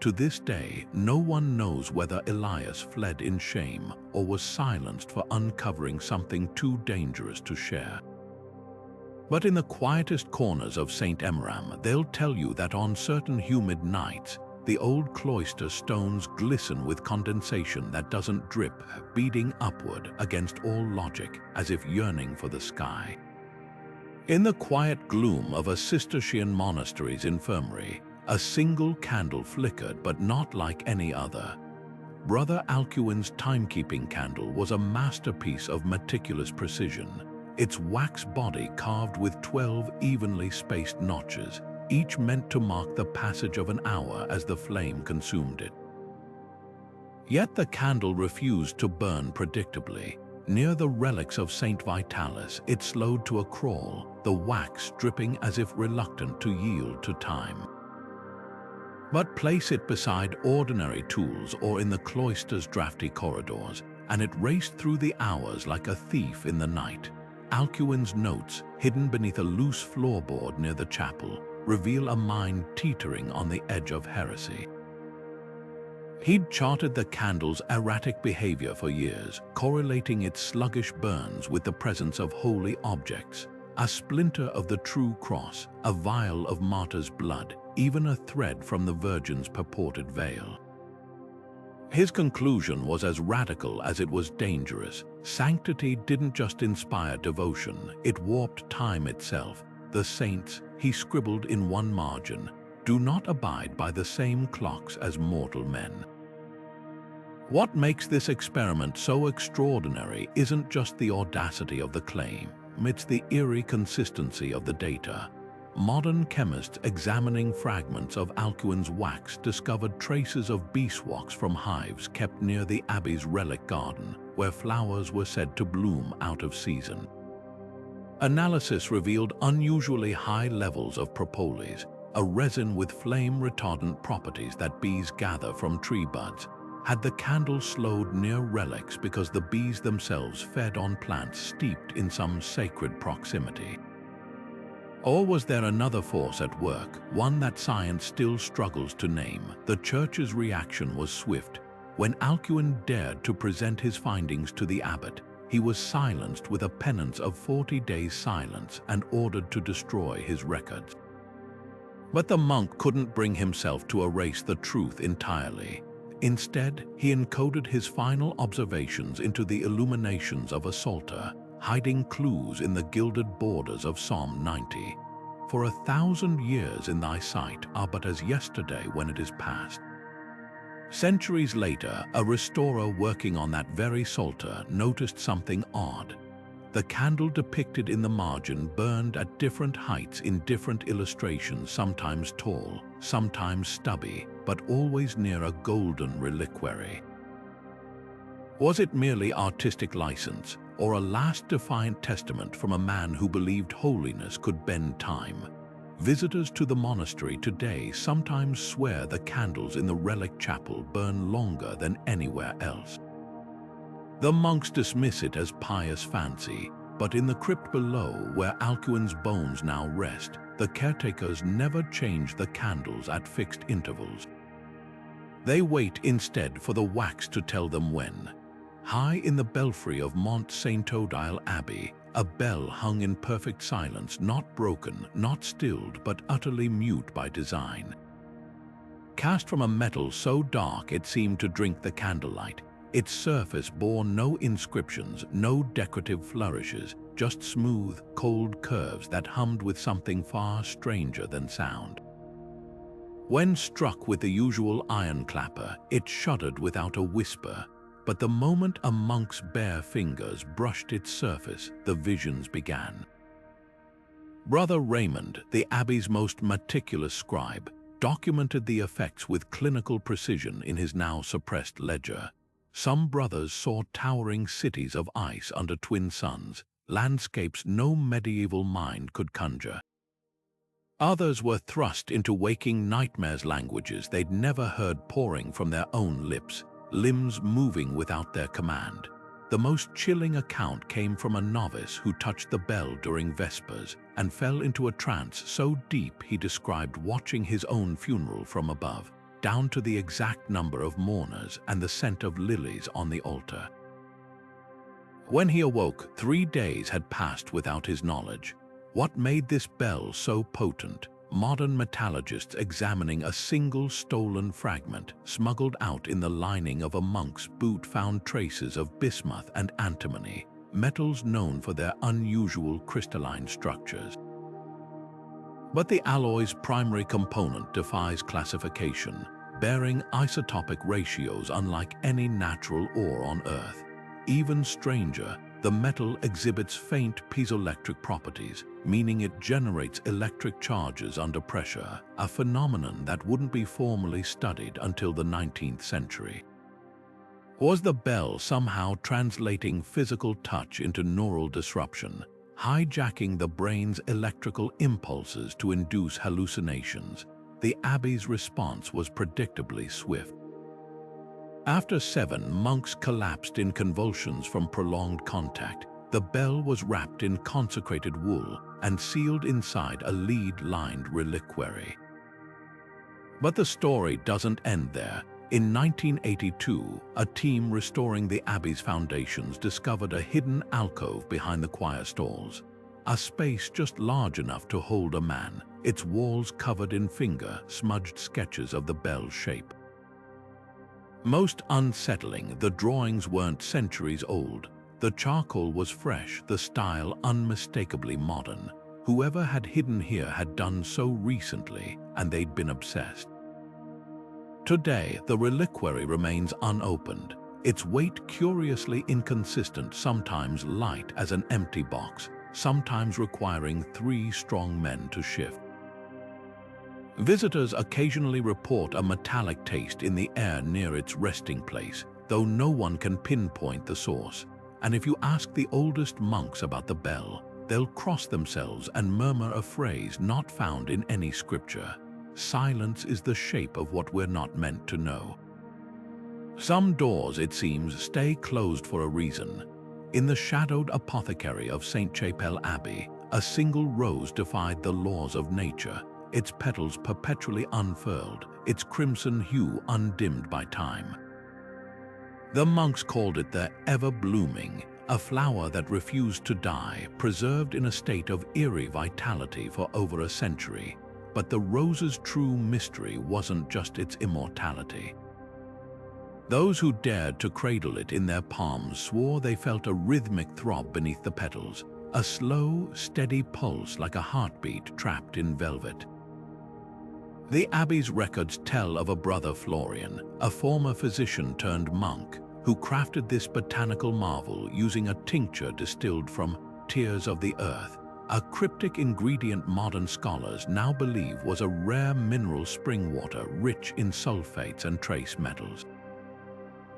To this day, no one knows whether Elias fled in shame or was silenced for uncovering something too dangerous to share. But in the quietest corners of St. Emmeram, they'll tell you that on certain humid nights, the old cloister stones glisten with condensation that doesn't drip, beating upward against all logic, as if yearning for the sky. In the quiet gloom of a Cistercian monastery's infirmary, a single candle flickered, but not like any other. Brother Alcuin's Timekeeping Candle was a masterpiece of meticulous precision, its wax body carved with 12 evenly spaced notches, each meant to mark the passage of an hour as the flame consumed it. Yet the candle refused to burn predictably. Near the relics of Saint Vitalis, it slowed to a crawl, the wax dripping as if reluctant to yield to time. But place it beside ordinary tools or in the cloister's drafty corridors, and it raced through the hours like a thief in the night. Alcuin's notes, hidden beneath a loose floorboard near the chapel, reveal a mind teetering on the edge of heresy. He'd charted the candle's erratic behavior for years, correlating its sluggish burns with the presence of holy objects, a splinter of the true cross, a vial of martyr's blood, even a thread from the Virgin's purported veil. His conclusion was as radical as it was dangerous. Sanctity didn't just inspire devotion, it warped time itself. The saints, he scribbled in one margin, do not abide by the same clocks as mortal men. What makes this experiment so extraordinary isn't just the audacity of the claim, it's the eerie consistency of the data. Modern chemists examining fragments of Alcuin's wax discovered traces of beeswax from hives kept near the abbey's relic garden, where flowers were said to bloom out of season. Analysis revealed unusually high levels of propolis, a resin with flame-retardant properties that bees gather from tree buds. Had the candle slowed near relics because the bees themselves fed on plants steeped in some sacred proximity? Or was there another force at work, one that science still struggles to name? The Church's reaction was swift. When Alcuin dared to present his findings to the abbot, he was silenced with a penance of 40 days' silence and ordered to destroy his records. But the monk couldn't bring himself to erase the truth entirely. Instead, he encoded his final observations into the illuminations of a psalter, hiding clues in the gilded borders of Psalm 90. For 1,000 years in thy sight are but as yesterday when it is past. Centuries later, a restorer working on that very psalter noticed something odd. The candle depicted in the margin burned at different heights in different illustrations, sometimes tall, sometimes stubby, but always near a golden reliquary. Was it merely artistic license, or a last defiant testament from a man who believed holiness could bend time? Visitors to the monastery today sometimes swear the candles in the relic chapel burn longer than anywhere else. The monks dismiss it as pious fancy, but in the crypt below, where Alcuin's bones now rest, the caretakers never change the candles at fixed intervals. They wait instead for the wax to tell them when. High in the belfry of Mont Saint-Odile Abbey, a bell hung in perfect silence, not broken, not stilled, but utterly mute by design. Cast from a metal so dark it seemed to drink the candlelight, its surface bore no inscriptions, no decorative flourishes, just smooth, cold curves that hummed with something far stranger than sound. When struck with the usual iron clapper, it shuddered without a whisper. but the moment a monk's bare fingers brushed its surface, the visions began. Brother Raymond, the abbey's most meticulous scribe, documented the effects with clinical precision in his now suppressed ledger. Some brothers saw towering cities of ice under twin suns, landscapes no medieval mind could conjure. Others were thrust into waking nightmares, languages they'd never heard pouring from their own lips, limbs moving without their command. The most chilling account came from a novice who touched the bell during Vespers and fell into a trance so deep he described watching his own funeral from above, down to the exact number of mourners and the scent of lilies on the altar. When he awoke, 3 days had passed without his knowledge. What made this bell so potent? Modern metallurgists examining a single stolen fragment smuggled out in the lining of a monk's boot found traces of bismuth and antimony, metals known for their unusual crystalline structures. But the alloy's primary component defies classification, bearing isotopic ratios unlike any natural ore on Earth. Even stranger, the metal exhibits faint piezoelectric properties, meaning it generates electric charges under pressure, a phenomenon that wouldn't be formally studied until the 19th century. Was the bell somehow translating physical touch into neural disruption, hijacking the brain's electrical impulses to induce hallucinations? The abbey's response was predictably swift. After 7 monks collapsed in convulsions from prolonged contact, the bell was wrapped in consecrated wool and sealed inside a lead-lined reliquary. But the story doesn't end there. In 1982, a team restoring the abbey's foundations discovered a hidden alcove behind the choir stalls, a space just large enough to hold a man, its walls covered in finger-smudged sketches of the bell's shape. Most unsettling, the drawings weren't centuries old. The charcoal was fresh, the style unmistakably modern. Whoever had hidden here had done so recently, and they'd been obsessed. Today, the reliquary remains unopened, its weight curiously inconsistent, sometimes light as an empty box, sometimes requiring 3 strong men to shift. Visitors occasionally report a metallic taste in the air near its resting place, though no one can pinpoint the source. And if you ask the oldest monks about the bell, they'll cross themselves and murmur a phrase not found in any scripture. Silence is the shape of what we're not meant to know. Some doors, it seems, stay closed for a reason. In the shadowed apothecary of St. Chapelle Abbey, a single rose defied the laws of nature, its petals perpetually unfurled, its crimson hue undimmed by time. The monks called it the ever-blooming, a flower that refused to die, preserved in a state of eerie vitality for over a century. But the rose's true mystery wasn't just its immortality. Those who dared to cradle it in their palms swore they felt a rhythmic throb beneath the petals, a slow, steady pulse like a heartbeat trapped in velvet. The abbey's records tell of a brother Florian, a former physician turned monk, who crafted this botanical marvel using a tincture distilled from tears of the earth, a cryptic ingredient modern scholars now believe was a rare mineral spring water rich in sulfates and trace metals.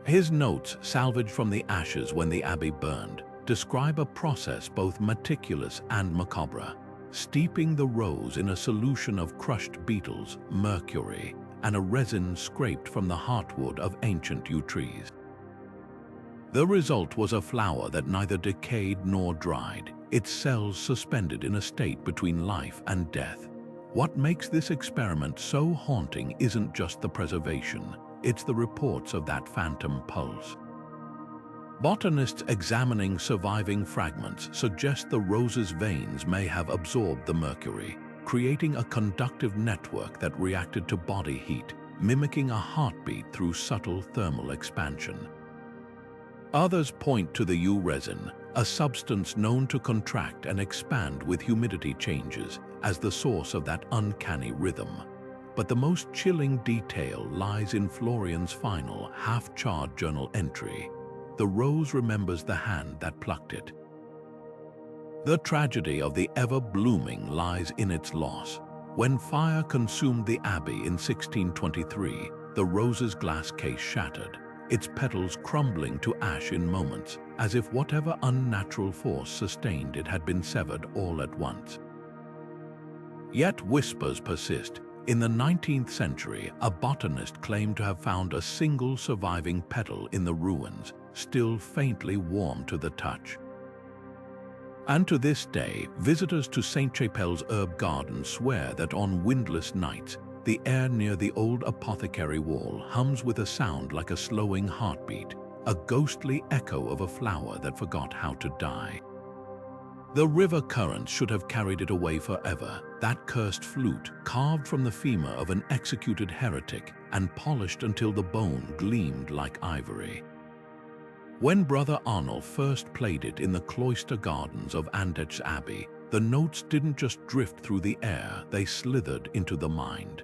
His notes, salvaged from the ashes when the abbey burned, describe a process both meticulous and macabre, steeping the rose in a solution of crushed beetles, mercury, and a resin scraped from the heartwood of ancient yew trees. The result was a flower that neither decayed nor dried, its cells suspended in a state between life and death. What makes this experiment so haunting isn't just the preservation, it's the reports of that phantom pulse. Botanists examining surviving fragments suggest the rose's veins may have absorbed the mercury, creating a conductive network that reacted to body heat, mimicking a heartbeat through subtle thermal expansion. Others point to the yew resin, a substance known to contract and expand with humidity changes, as the source of that uncanny rhythm. But the most chilling detail lies in Florian's final, half-charred journal entry. The rose remembers the hand that plucked it. The tragedy of the ever-blooming lies in its loss. When fire consumed the abbey in 1623, the rose's glass case shattered, its petals crumbling to ash in moments, as if whatever unnatural force sustained it had been severed all at once. Yet whispers persist. In the 19th century, a botanist claimed to have found a single surviving petal in the ruins, still faintly warm to the touch. And to this day, visitors to St. Chapel's herb garden swear that on windless nights, the air near the old apothecary wall hums with a sound like a slowing heartbeat, a ghostly echo of a flower that forgot how to die. The river currents should have carried it away forever, that cursed flute, carved from the femur of an executed heretic and polished until the bone gleamed like ivory. When Brother Arnulf first played it in the cloister gardens of Andech's Abbey, the notes didn't just drift through the air, they slithered into the mind.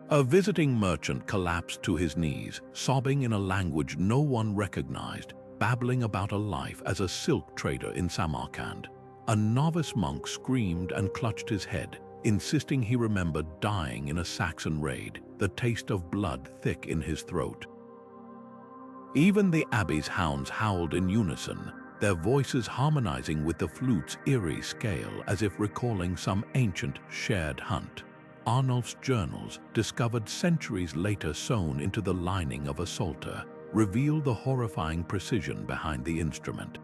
A visiting merchant collapsed to his knees, sobbing in a language no one recognized, babbling about a life as a silk trader in Samarkand. A novice monk screamed and clutched his head, insisting he remembered dying in a Saxon raid, the taste of blood thick in his throat. Even the abbey's hounds howled in unison, their voices harmonizing with the flute's eerie scale as if recalling some ancient, shared hunt. Arnulf's journals, discovered centuries later sewn into the lining of a psalter, reveal the horrifying precision behind the instrument.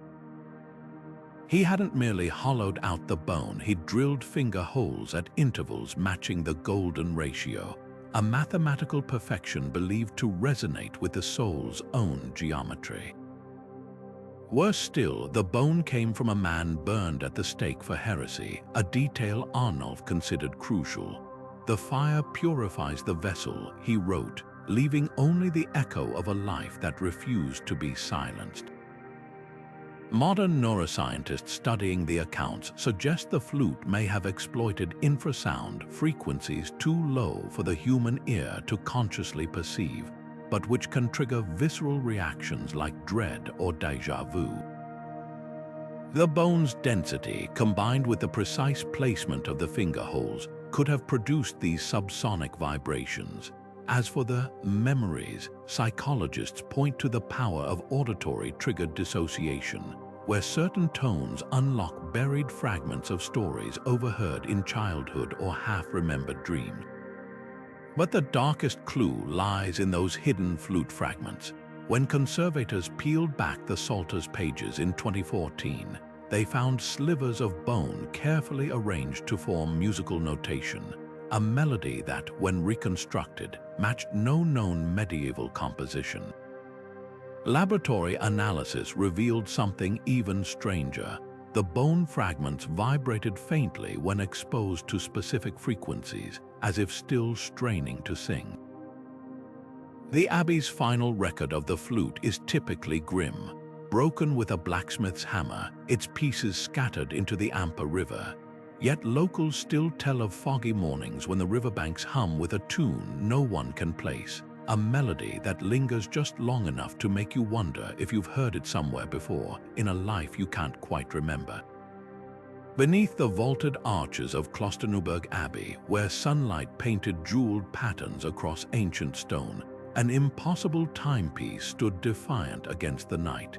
He hadn't merely hollowed out the bone, he'd drilled finger holes at intervals matching the golden ratio, a mathematical perfection believed to resonate with the soul's own geometry. Worse still, the bone came from a man burned at the stake for heresy, a detail Arnulf considered crucial. The fire purifies the vessel, he wrote, leaving only the echo of a life that refused to be silenced. Modern neuroscientists studying the accounts suggest the flute may have exploited infrasound frequencies too low for the human ear to consciously perceive, but which can trigger visceral reactions like dread or déjà vu. The bone's density, combined with the precise placement of the finger holes, could have produced these subsonic vibrations. As for the memories, psychologists point to the power of auditory-triggered dissociation, where certain tones unlock buried fragments of stories overheard in childhood or half-remembered dreams. But the darkest clue lies in those hidden flute fragments. When conservators peeled back the Psalter's pages in 2014, they found slivers of bone carefully arranged to form musical notation, a melody that, when reconstructed, matched no known medieval composition. Laboratory analysis revealed something even stranger. The bone fragments vibrated faintly when exposed to specific frequencies, as if still straining to sing. The Abbey's final record of the flute is typically grim. Broken with a blacksmith's hammer, its pieces scattered into the Amper River. Yet locals still tell of foggy mornings when the riverbanks hum with a tune no one can place, a melody that lingers just long enough to make you wonder if you've heard it somewhere before, in a life you can't quite remember. Beneath the vaulted arches of Klosterneuburg Abbey, where sunlight painted jeweled patterns across ancient stone, an impossible timepiece stood defiant against the night.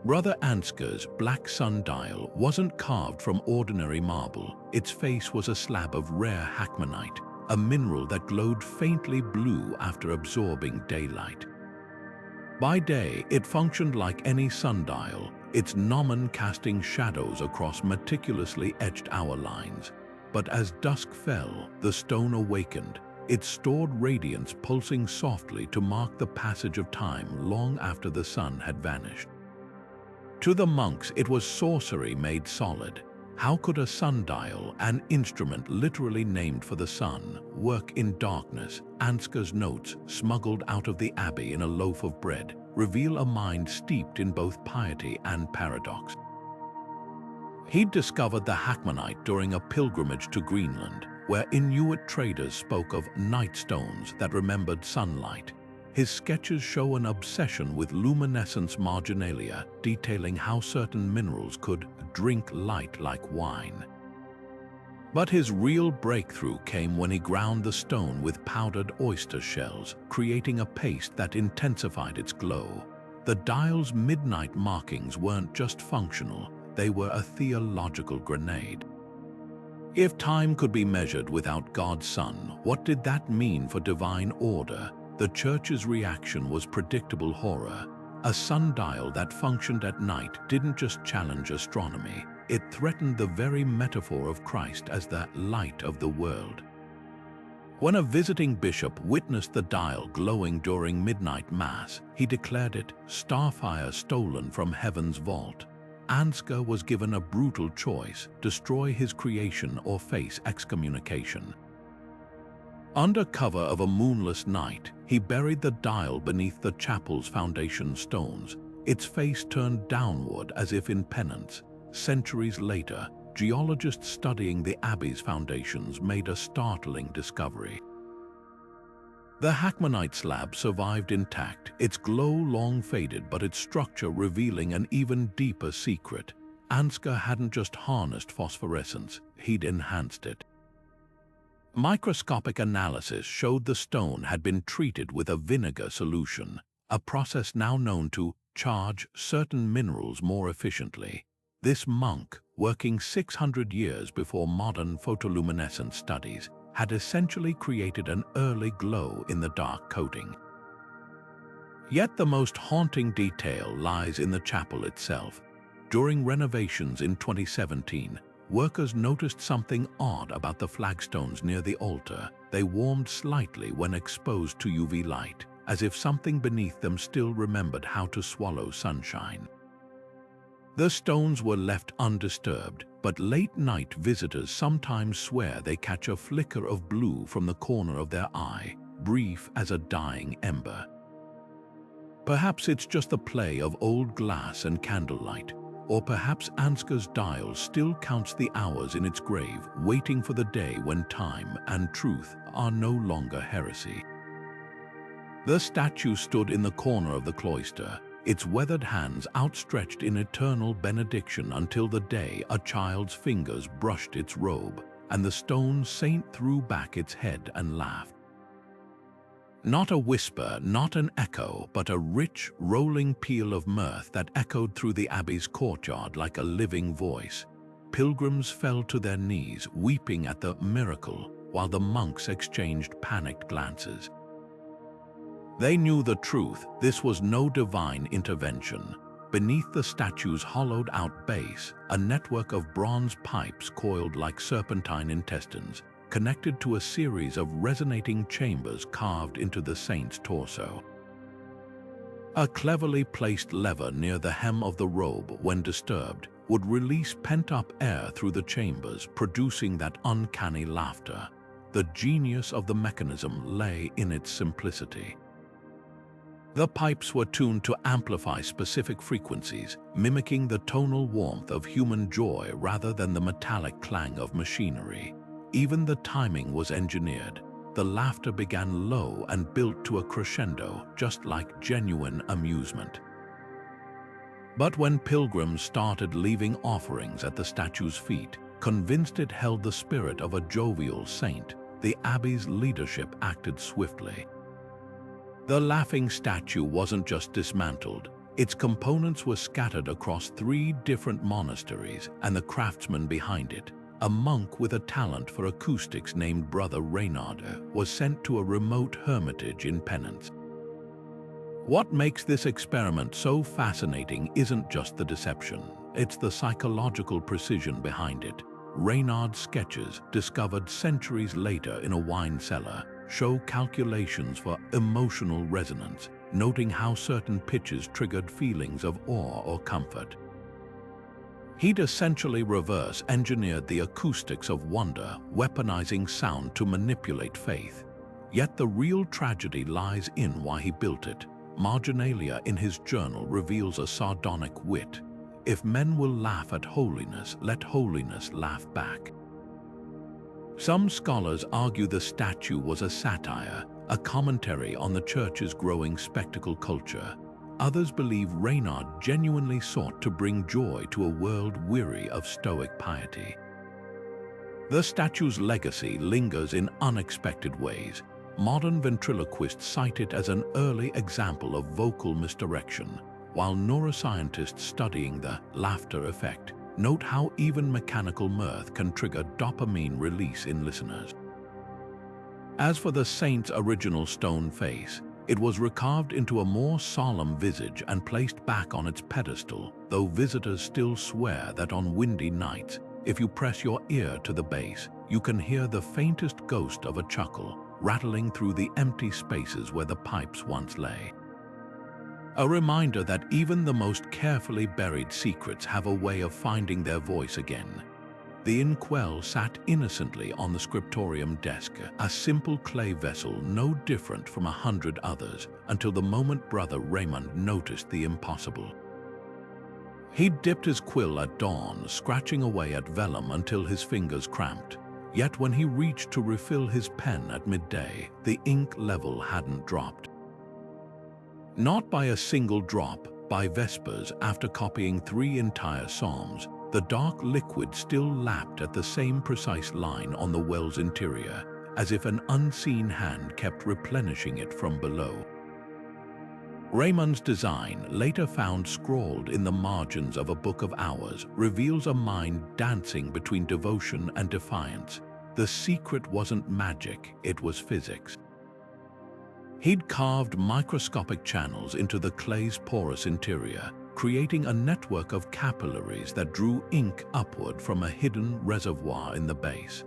Brother Ansgar's black sundial wasn't carved from ordinary marble. Its face was a slab of rare hackmanite, a mineral that glowed faintly blue after absorbing daylight. By day, it functioned like any sundial, its gnomon casting shadows across meticulously etched hour lines. But as dusk fell, the stone awakened, its stored radiance pulsing softly to mark the passage of time long after the sun had vanished. To the monks, it was sorcery made solid. How could a sundial, an instrument literally named for the sun, work in darkness? Ansgar's notes, smuggled out of the abbey in a loaf of bread, reveal a mind steeped in both piety and paradox. He'd discovered the hackmanite during a pilgrimage to Greenland, where Inuit traders spoke of night stones that remembered sunlight. His sketches show an obsession with luminescence marginalia, detailing how certain minerals could drink light like wine. But his real breakthrough came when he ground the stone with powdered oyster shells, creating a paste that intensified its glow. The dial's midnight markings weren't just functional, they were a theological grenade. If time could be measured without God's Son, what did that mean for divine order? The Church's reaction was predictable horror. A sundial that functioned at night didn't just challenge astronomy, it threatened the very metaphor of Christ as the light of the world. When a visiting bishop witnessed the dial glowing during midnight mass, he declared it starfire stolen from heaven's vault. Ansgar was given a brutal choice: destroy his creation or face excommunication. Under cover of a moonless night, he buried the dial beneath the chapel's foundation stones, its face turned downward as if in penance. Centuries later, geologists studying the abbey's foundations made a startling discovery. The Hackmanite slab survived intact, its glow long faded but its structure revealing an even deeper secret. Ansgar hadn't just harnessed phosphorescence, he'd enhanced it. Microscopic analysis showed the stone had been treated with a vinegar solution, a process now known to charge certain minerals more efficiently. This monk, working 600 years before modern photoluminescence studies, had essentially created an early glow in the dark coating. Yet the most haunting detail lies in the chapel itself. During renovations in 2017, workers noticed something odd about the flagstones near the altar. They warmed slightly when exposed to UV light, as if something beneath them still remembered how to swallow sunshine. The stones were left undisturbed, but late-night visitors sometimes swear they catch a flicker of blue from the corner of their eye, brief as a dying ember. Perhaps it's just the play of old glass and candlelight, or perhaps Ansgar's dial still counts the hours in its grave, waiting for the day when time and truth are no longer heresy. The statue stood in the corner of the cloister, its weathered hands outstretched in eternal benediction until the day a child's fingers brushed its robe, and the stone saint threw back its head and laughed. Not a whisper, not an echo, but a rich, rolling peal of mirth that echoed through the abbey's courtyard like a living voice. Pilgrims fell to their knees, weeping at the miracle, while the monks exchanged panicked glances. They knew the truth. This was no divine intervention. Beneath the statue's hollowed-out base, a network of bronze pipes coiled like serpentine intestines, connected to a series of resonating chambers carved into the saint's torso. A cleverly placed lever near the hem of the robe, when disturbed, would release pent-up air through the chambers, producing that uncanny laughter. The genius of the mechanism lay in its simplicity. The pipes were tuned to amplify specific frequencies, mimicking the tonal warmth of human joy rather than the metallic clang of machinery. Even the timing was engineered. The laughter began low and built to a crescendo, just like genuine amusement. But when pilgrims started leaving offerings at the statue's feet, convinced it held the spirit of a jovial saint, the abbey's leadership acted swiftly. The laughing statue wasn't just dismantled. Its components were scattered across 3 different monasteries, and the craftsman behind it, a monk with a talent for acoustics named Brother Reynard, was sent to a remote hermitage in penance. What makes this experiment so fascinating isn't just the deception, it's the psychological precision behind it. Reynard's sketches, discovered centuries later in a wine cellar, show calculations for emotional resonance, noting how certain pitches triggered feelings of awe or comfort. He'd essentially reverse-engineered the acoustics of wonder, weaponizing sound to manipulate faith. Yet the real tragedy lies in why he built it. Marginalia in his journal reveals a sardonic wit. If men will laugh at holiness, let holiness laugh back. Some scholars argue the statue was a satire, a commentary on the church's growing spectacle culture. Others believe Reynard genuinely sought to bring joy to a world weary of Stoic piety. The statue's legacy lingers in unexpected ways. Modern ventriloquists cite it as an early example of vocal misdirection, while neuroscientists studying the laughter effect note how even mechanical mirth can trigger dopamine release in listeners. As for the saint's original stone face, it was recarved into a more solemn visage and placed back on its pedestal, though visitors still swear that on windy nights, if you press your ear to the base, you can hear the faintest ghost of a chuckle rattling through the empty spaces where the pipes once lay. A reminder that even the most carefully buried secrets have a way of finding their voice again. The Inkwell sat innocently on the scriptorium desk, a simple clay vessel no different from 100 others, until the moment Brother Raymond noticed the impossible. He'd dipped his quill at dawn, scratching away at vellum until his fingers cramped. Yet when he reached to refill his pen at midday, the ink level hadn't dropped. Not by a single drop. By vespers, after copying 3 entire psalms, the dark liquid still lapped at the same precise line on the well's interior, as if an unseen hand kept replenishing it from below. Raymond's design, later found scrawled in the margins of a book of hours, reveals a mind dancing between devotion and defiance. The secret wasn't magic, it was physics. He'd carved microscopic channels into the clay's porous interior, creating a network of capillaries that drew ink upward from a hidden reservoir in the base.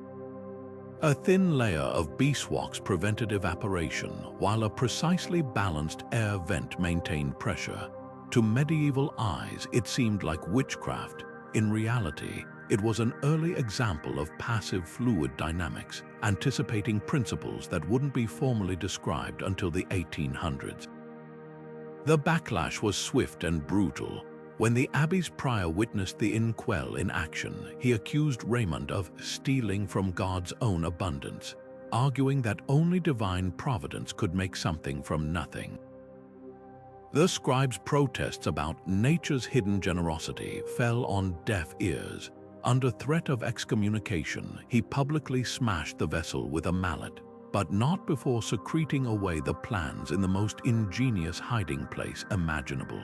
A thin layer of beeswax prevented evaporation, while a precisely balanced air vent maintained pressure. To medieval eyes, it seemed like witchcraft. In reality, it was an early example of passive fluid dynamics, anticipating principles that wouldn't be formally described until the 1800s. The backlash was swift and brutal. When the abbey's prior witnessed the Inkwell in action, he accused Raymond of stealing from God's own abundance, arguing that only divine providence could make something from nothing. The scribe's protests about nature's hidden generosity fell on deaf ears. Under threat of excommunication, he publicly smashed the vessel with a mallet, but not before secreting away the plans in the most ingenious hiding place imaginable.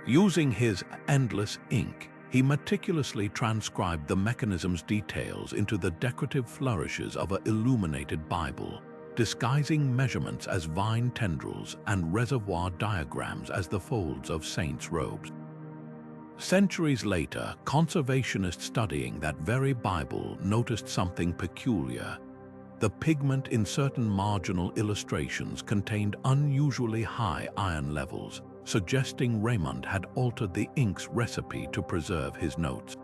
Using his endless ink, he meticulously transcribed the mechanism's details into the decorative flourishes of an illuminated Bible, disguising measurements as vine tendrils and reservoir diagrams as the folds of saints' robes. Centuries later, conservationists studying that very Bible noticed something peculiar. The pigment in certain marginal illustrations contained unusually high iron levels, suggesting Raymond had altered the ink's recipe to preserve his notes.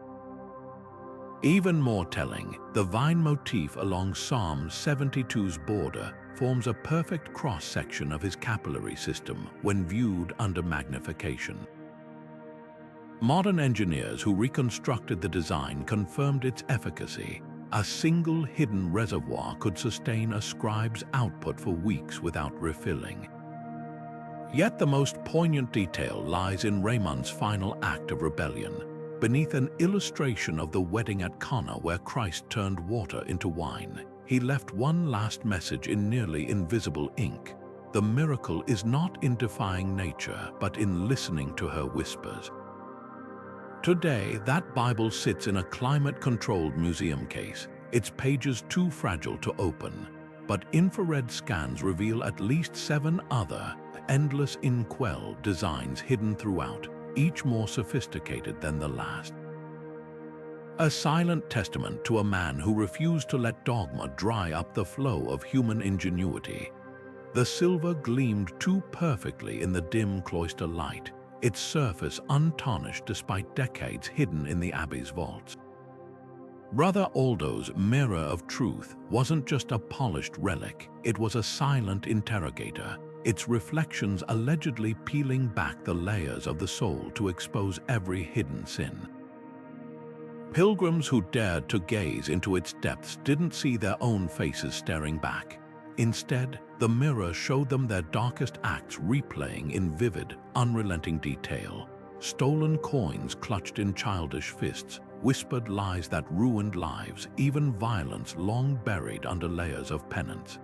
Even more telling, the vine motif along Psalm 72's border forms a perfect cross-section of his capillary system when viewed under magnification. Modern engineers who reconstructed the design confirmed its efficacy. A single hidden reservoir could sustain a scribe's output for weeks without refilling. Yet the most poignant detail lies in Raymond's final act of rebellion. Beneath an illustration of the wedding at Cana where Christ turned water into wine, he left one last message in nearly invisible ink. The miracle is not in defying nature, but in listening to her whispers. Today, that Bible sits in a climate-controlled museum case, its pages too fragile to open, but infrared scans reveal at least 7 other, endless Inkwell designs hidden throughout, each more sophisticated than the last. A silent testament to a man who refused to let dogma dry up the flow of human ingenuity. The silver gleamed too perfectly in the dim cloister light, its surface untarnished despite decades hidden in the abbey's vaults. Brother Aldo's mirror of truth wasn't just a polished relic, it was a silent interrogator, its reflections allegedly peeling back the layers of the soul to expose every hidden sin. Pilgrims who dared to gaze into its depths didn't see their own faces staring back. Instead, the mirror showed them their darkest acts replaying in vivid, unrelenting detail. Stolen coins clutched in childish fists, whispered lies that ruined lives, even violence long buried under layers of penance.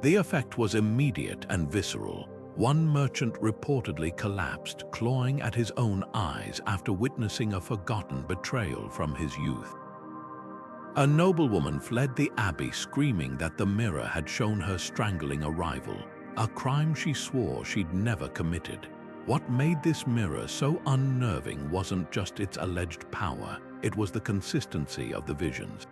The effect was immediate and visceral. One merchant reportedly collapsed, clawing at his own eyes after witnessing a forgotten betrayal from his youth. A noblewoman fled the abbey screaming that the mirror had shown her strangling a rival, a crime she swore she'd never committed. What made this mirror so unnerving wasn't just its alleged power, it was the consistency of the visions.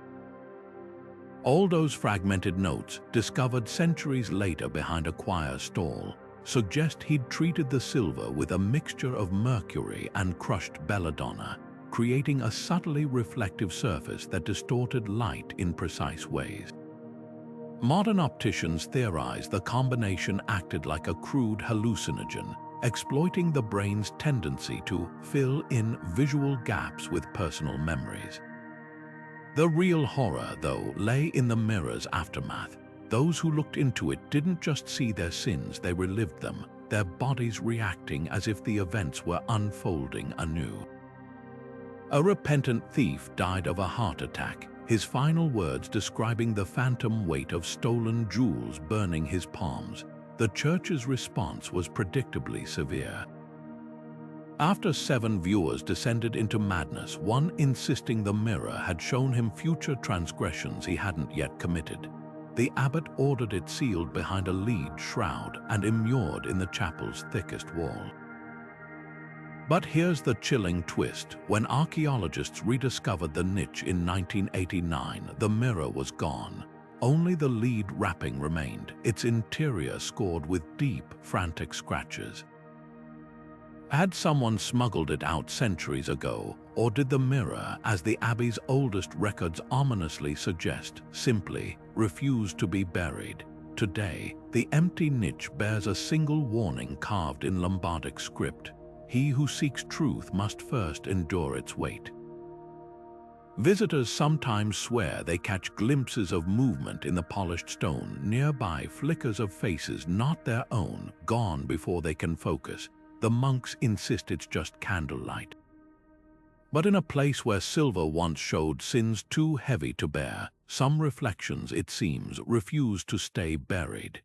Aldo's fragmented notes, discovered centuries later behind a choir stall, suggest he'd treated the silver with a mixture of mercury and crushed belladonna, creating a subtly reflective surface that distorted light in precise ways. Modern opticians theorize the combination acted like a crude hallucinogen, exploiting the brain's tendency to fill in visual gaps with personal memories. The real horror, though, lay in the mirror's aftermath. Those who looked into it didn't just see their sins, they relived them, their bodies reacting as if the events were unfolding anew. A repentant thief died of a heart attack, his final words describing the phantom weight of stolen jewels burning his palms. The church's response was predictably severe. After 7 viewers descended into madness, one insisting the mirror had shown him future transgressions he hadn't yet committed, the abbot ordered it sealed behind a lead shroud and immured in the chapel's thickest wall. But here's the chilling twist. When archaeologists rediscovered the niche in 1989, the mirror was gone. Only the lead wrapping remained, its interior scored with deep, frantic scratches. Had someone smuggled it out centuries ago, or did the mirror, as the abbey's oldest records ominously suggest, simply refuse to be buried? Today, the empty niche bears a single warning carved in Lombardic script: "He who seeks truth must first endure its weight." Visitors sometimes swear they catch glimpses of movement in the polished stone, nearby flickers of faces not their own, gone before they can focus. The monks insist it's just candlelight. But in a place where silver once showed sins too heavy to bear, some reflections, it seems, refuse to stay buried.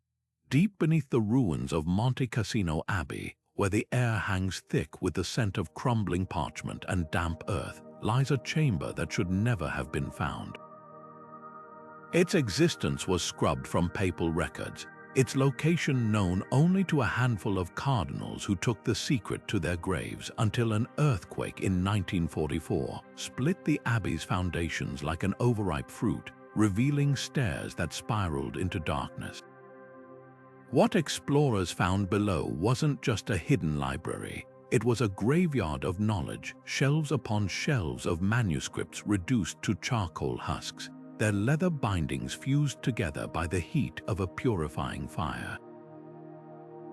Deep beneath the ruins of Monte Cassino Abbey, where the air hangs thick with the scent of crumbling parchment and damp earth, lies a chamber that should never have been found. Its existence was scrubbed from papal records, its location known only to a handful of cardinals who took the secret to their graves, until an earthquake in 1944 split the abbey's foundations like an overripe fruit, revealing stairs that spiraled into darkness. What explorers found below wasn't just a hidden library. It was a graveyard of knowledge, shelves upon shelves of manuscripts reduced to charcoal husks, their leather bindings fused together by the heat of a purifying fire.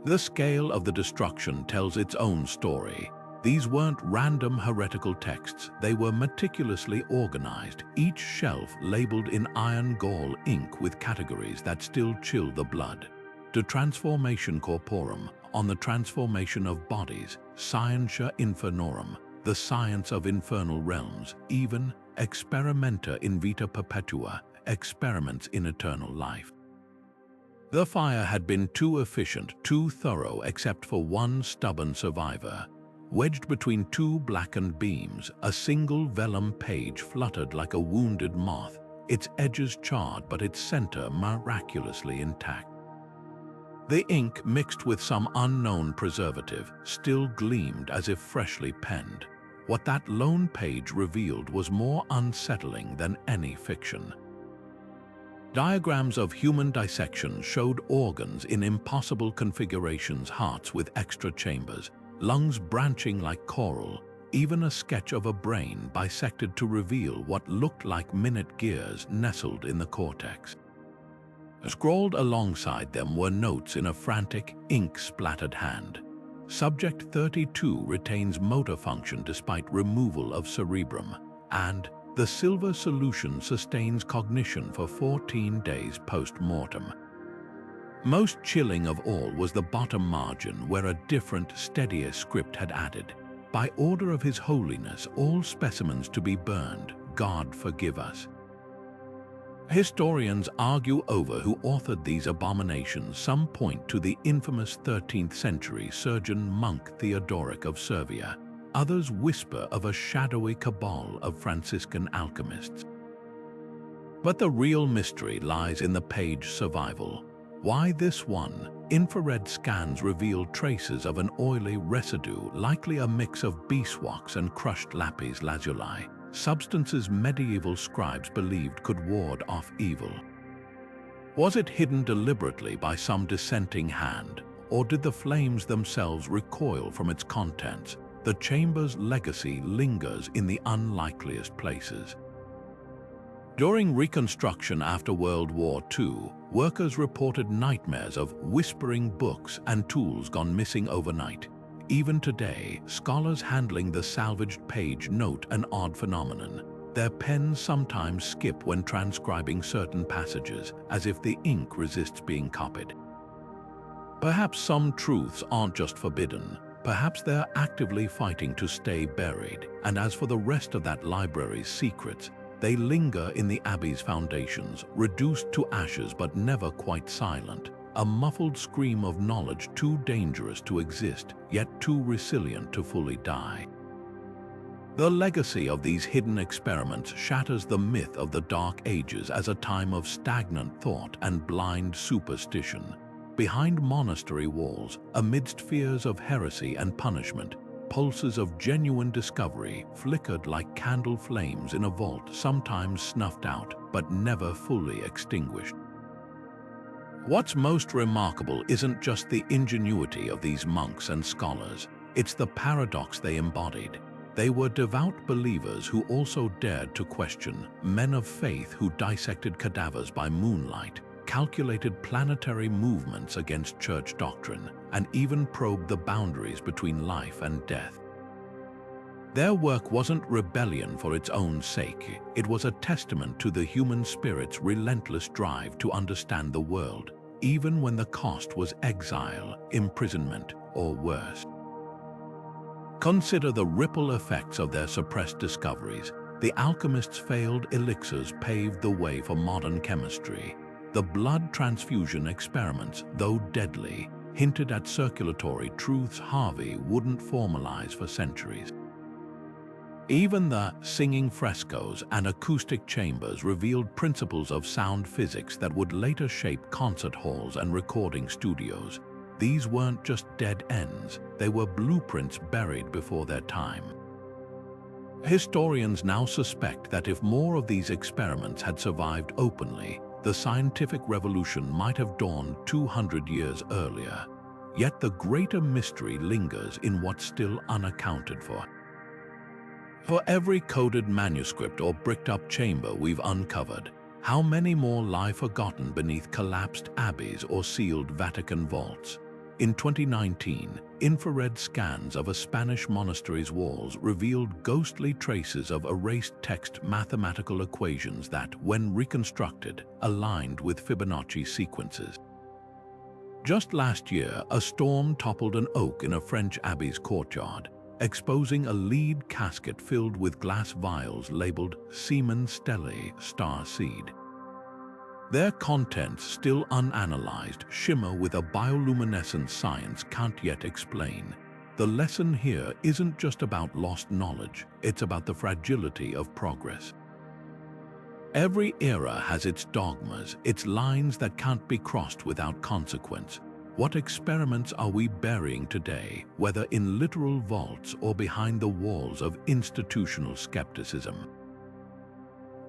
The scale of the destruction tells its own story. These weren't random heretical texts, they were meticulously organized, each shelf labeled in iron gall ink with categories that still chill the blood. De Transformation Corporum, on the transformation of bodies; Scientia Infernorum, the science of infernal realms; even Experimenta in Vita Perpetua, experiments in eternal life. The fire had been too efficient, too thorough, except for one stubborn survivor. Wedged between 2 blackened beams, a single vellum page fluttered like a wounded moth, its edges charred but its center miraculously intact. The ink, mixed with some unknown preservative, still gleamed as if freshly penned. What that lone page revealed was more unsettling than any fiction. Diagrams of human dissection showed organs in impossible configurations, hearts with extra chambers, lungs branching like coral, even a sketch of a brain bisected to reveal what looked like minute gears nestled in the cortex. Scrawled alongside them were notes in a frantic, ink-splattered hand. Subject 32 retains motor function despite removal of cerebrum. and the silver solution sustains cognition for 14 days post-mortem. Most chilling of all was the bottom margin, where a different, steadier script had added, "By order of His Holiness, all specimens to be burned. God forgive us." Historians argue over who authored these abominations. Some point to the infamous 13th century surgeon monk Theodoric of Servia. Others whisper of a shadowy cabal of Franciscan alchemists. But the real mystery lies in the page survival. Why this one? Infrared scans reveal traces of an oily residue, likely a mix of beeswax and crushed lapis lazuli, substances medieval scribes believed could ward off evil. Was it hidden deliberately by some dissenting hand, or did the flames themselves recoil from its contents? The chamber's legacy lingers in the unlikeliest places. During reconstruction after World War II, workers reported nightmares of whispering books and tools gone missing overnight. Even today, scholars handling the salvaged page note an odd phenomenon. Their pens sometimes skip when transcribing certain passages, as if the ink resists being copied. Perhaps some truths aren't just forbidden. Perhaps they're actively fighting to stay buried. And as for the rest of that library's secrets, they linger in the abbey's foundations, reduced to ashes but never quite silent. A muffled scream of knowledge too dangerous to exist, yet too resilient to fully die. The legacy of these hidden experiments shatters the myth of the Dark Ages as a time of stagnant thought and blind superstition. Behind monastery walls, amidst fears of heresy and punishment, pulses of genuine discovery flickered like candle flames in a vault, sometimes snuffed out, but never fully extinguished. What's most remarkable isn't just the ingenuity of these monks and scholars, it's the paradox they embodied. They were devout believers who also dared to question, men of faith who dissected cadavers by moonlight, calculated planetary movements against church doctrine, and even probed the boundaries between life and death. Their work wasn't rebellion for its own sake. It was a testament to the human spirit's relentless drive to understand the world, even when the cost was exile, imprisonment, or worse. Consider the ripple effects of their suppressed discoveries. The alchemists' failed elixirs paved the way for modern chemistry. The blood transfusion experiments, though deadly, hinted at circulatory truths Harvey wouldn't formalize for centuries. Even the singing frescoes and acoustic chambers revealed principles of sound physics that would later shape concert halls and recording studios. These weren't just dead ends, they were blueprints buried before their time. Historians now suspect that if more of these experiments had survived openly, the scientific revolution might have dawned 200 years earlier. Yet the greater mystery lingers in what's still unaccounted for. For every coded manuscript or bricked-up chamber we've uncovered, how many more lie forgotten beneath collapsed abbeys or sealed Vatican vaults? In 2019, infrared scans of a Spanish monastery's walls revealed ghostly traces of erased text mathematical equations that, when reconstructed, aligned with Fibonacci sequences. Just last year, a storm toppled an oak in a French abbey's courtyard, exposing a lead casket filled with glass vials labeled Semen Stellae Star Seed. Their contents, still unanalyzed, shimmer with a bioluminescence science can't yet explain. The lesson here isn't just about lost knowledge, it's about the fragility of progress. Every era has its dogmas, its lines that can't be crossed without consequence. What experiments are we burying today, whether in literal vaults or behind the walls of institutional skepticism?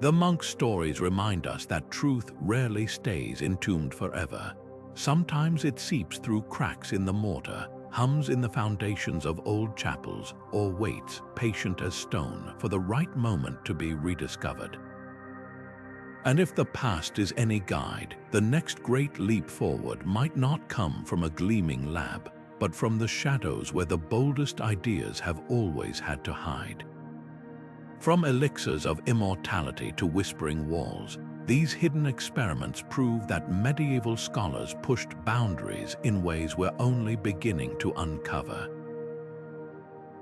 The monks' stories remind us that truth rarely stays entombed forever. Sometimes it seeps through cracks in the mortar, hums in the foundations of old chapels, or waits, patient as stone, for the right moment to be rediscovered. And if the past is any guide, the next great leap forward might not come from a gleaming lab, but from the shadows where the boldest ideas have always had to hide. From elixirs of immortality to whispering walls, these hidden experiments prove that medieval scholars pushed boundaries in ways we're only beginning to uncover.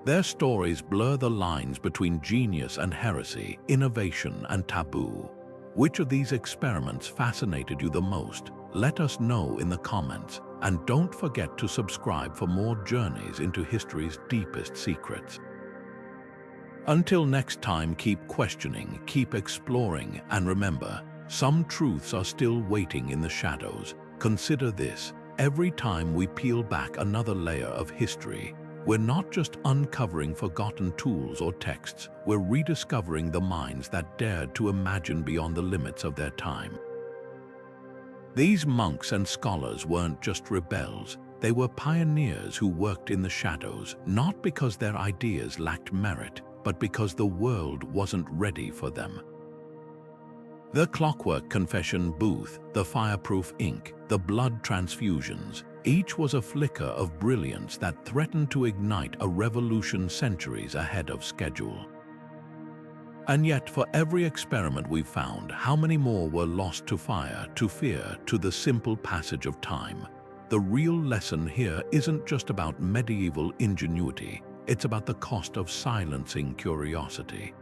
Their stories blur the lines between genius and heresy, innovation and taboo. Which of these experiments fascinated you the most? Let us know in the comments, and don't forget to subscribe for more journeys into history's deepest secrets. Until next time, keep questioning, keep exploring, and remember, some truths are still waiting in the shadows. Consider this: every time we peel back another layer of history, we're not just uncovering forgotten tools or texts, we're rediscovering the minds that dared to imagine beyond the limits of their time. These monks and scholars weren't just rebels, they were pioneers who worked in the shadows, not because their ideas lacked merit, but because the world wasn't ready for them. The Clockwork confession booth, the Fireproof Ink, the blood transfusions, each was a flicker of brilliance that threatened to ignite a revolution centuries ahead of schedule. And yet, for every experiment we found, how many more were lost to fire, to fear, to the simple passage of time? The real lesson here isn't just about medieval ingenuity, it's about the cost of silencing curiosity.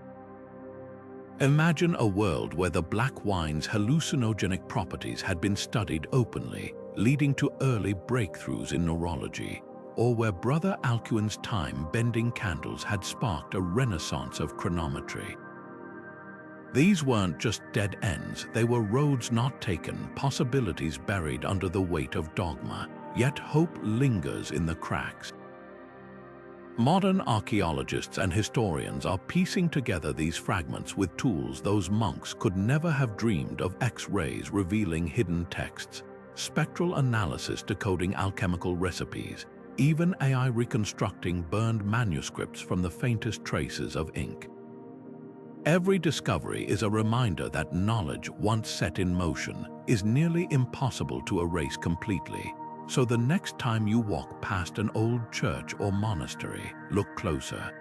Imagine a world where the black wine's hallucinogenic properties had been studied openly, leading to early breakthroughs in neurology, or where Brother Alcuin's time-bending candles had sparked a renaissance of chronometry. These weren't just dead ends, they were roads not taken, possibilities buried under the weight of dogma, yet hope lingers in the cracks. Modern archaeologists and historians are piecing together these fragments with tools those monks could never have dreamed of: X-rays revealing hidden texts, spectral analysis decoding alchemical recipes, even AI reconstructing burned manuscripts from the faintest traces of ink. Every discovery is a reminder that knowledge, once set in motion, is nearly impossible to erase completely. So the next time you walk past an old church or monastery, look closer.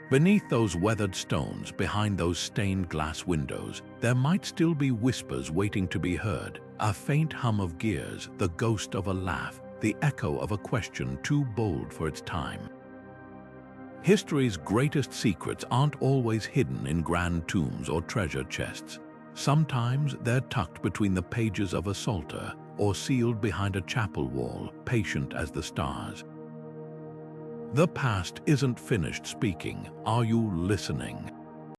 Beneath those weathered stones, behind those stained glass windows, there might still be whispers waiting to be heard, a faint hum of gears, the ghost of a laugh, the echo of a question too bold for its time. History's greatest secrets aren't always hidden in grand tombs or treasure chests. Sometimes they're tucked between the pages of a psalter, or sealed behind a chapel wall, patient as the stars. The past isn't finished speaking. Are you listening?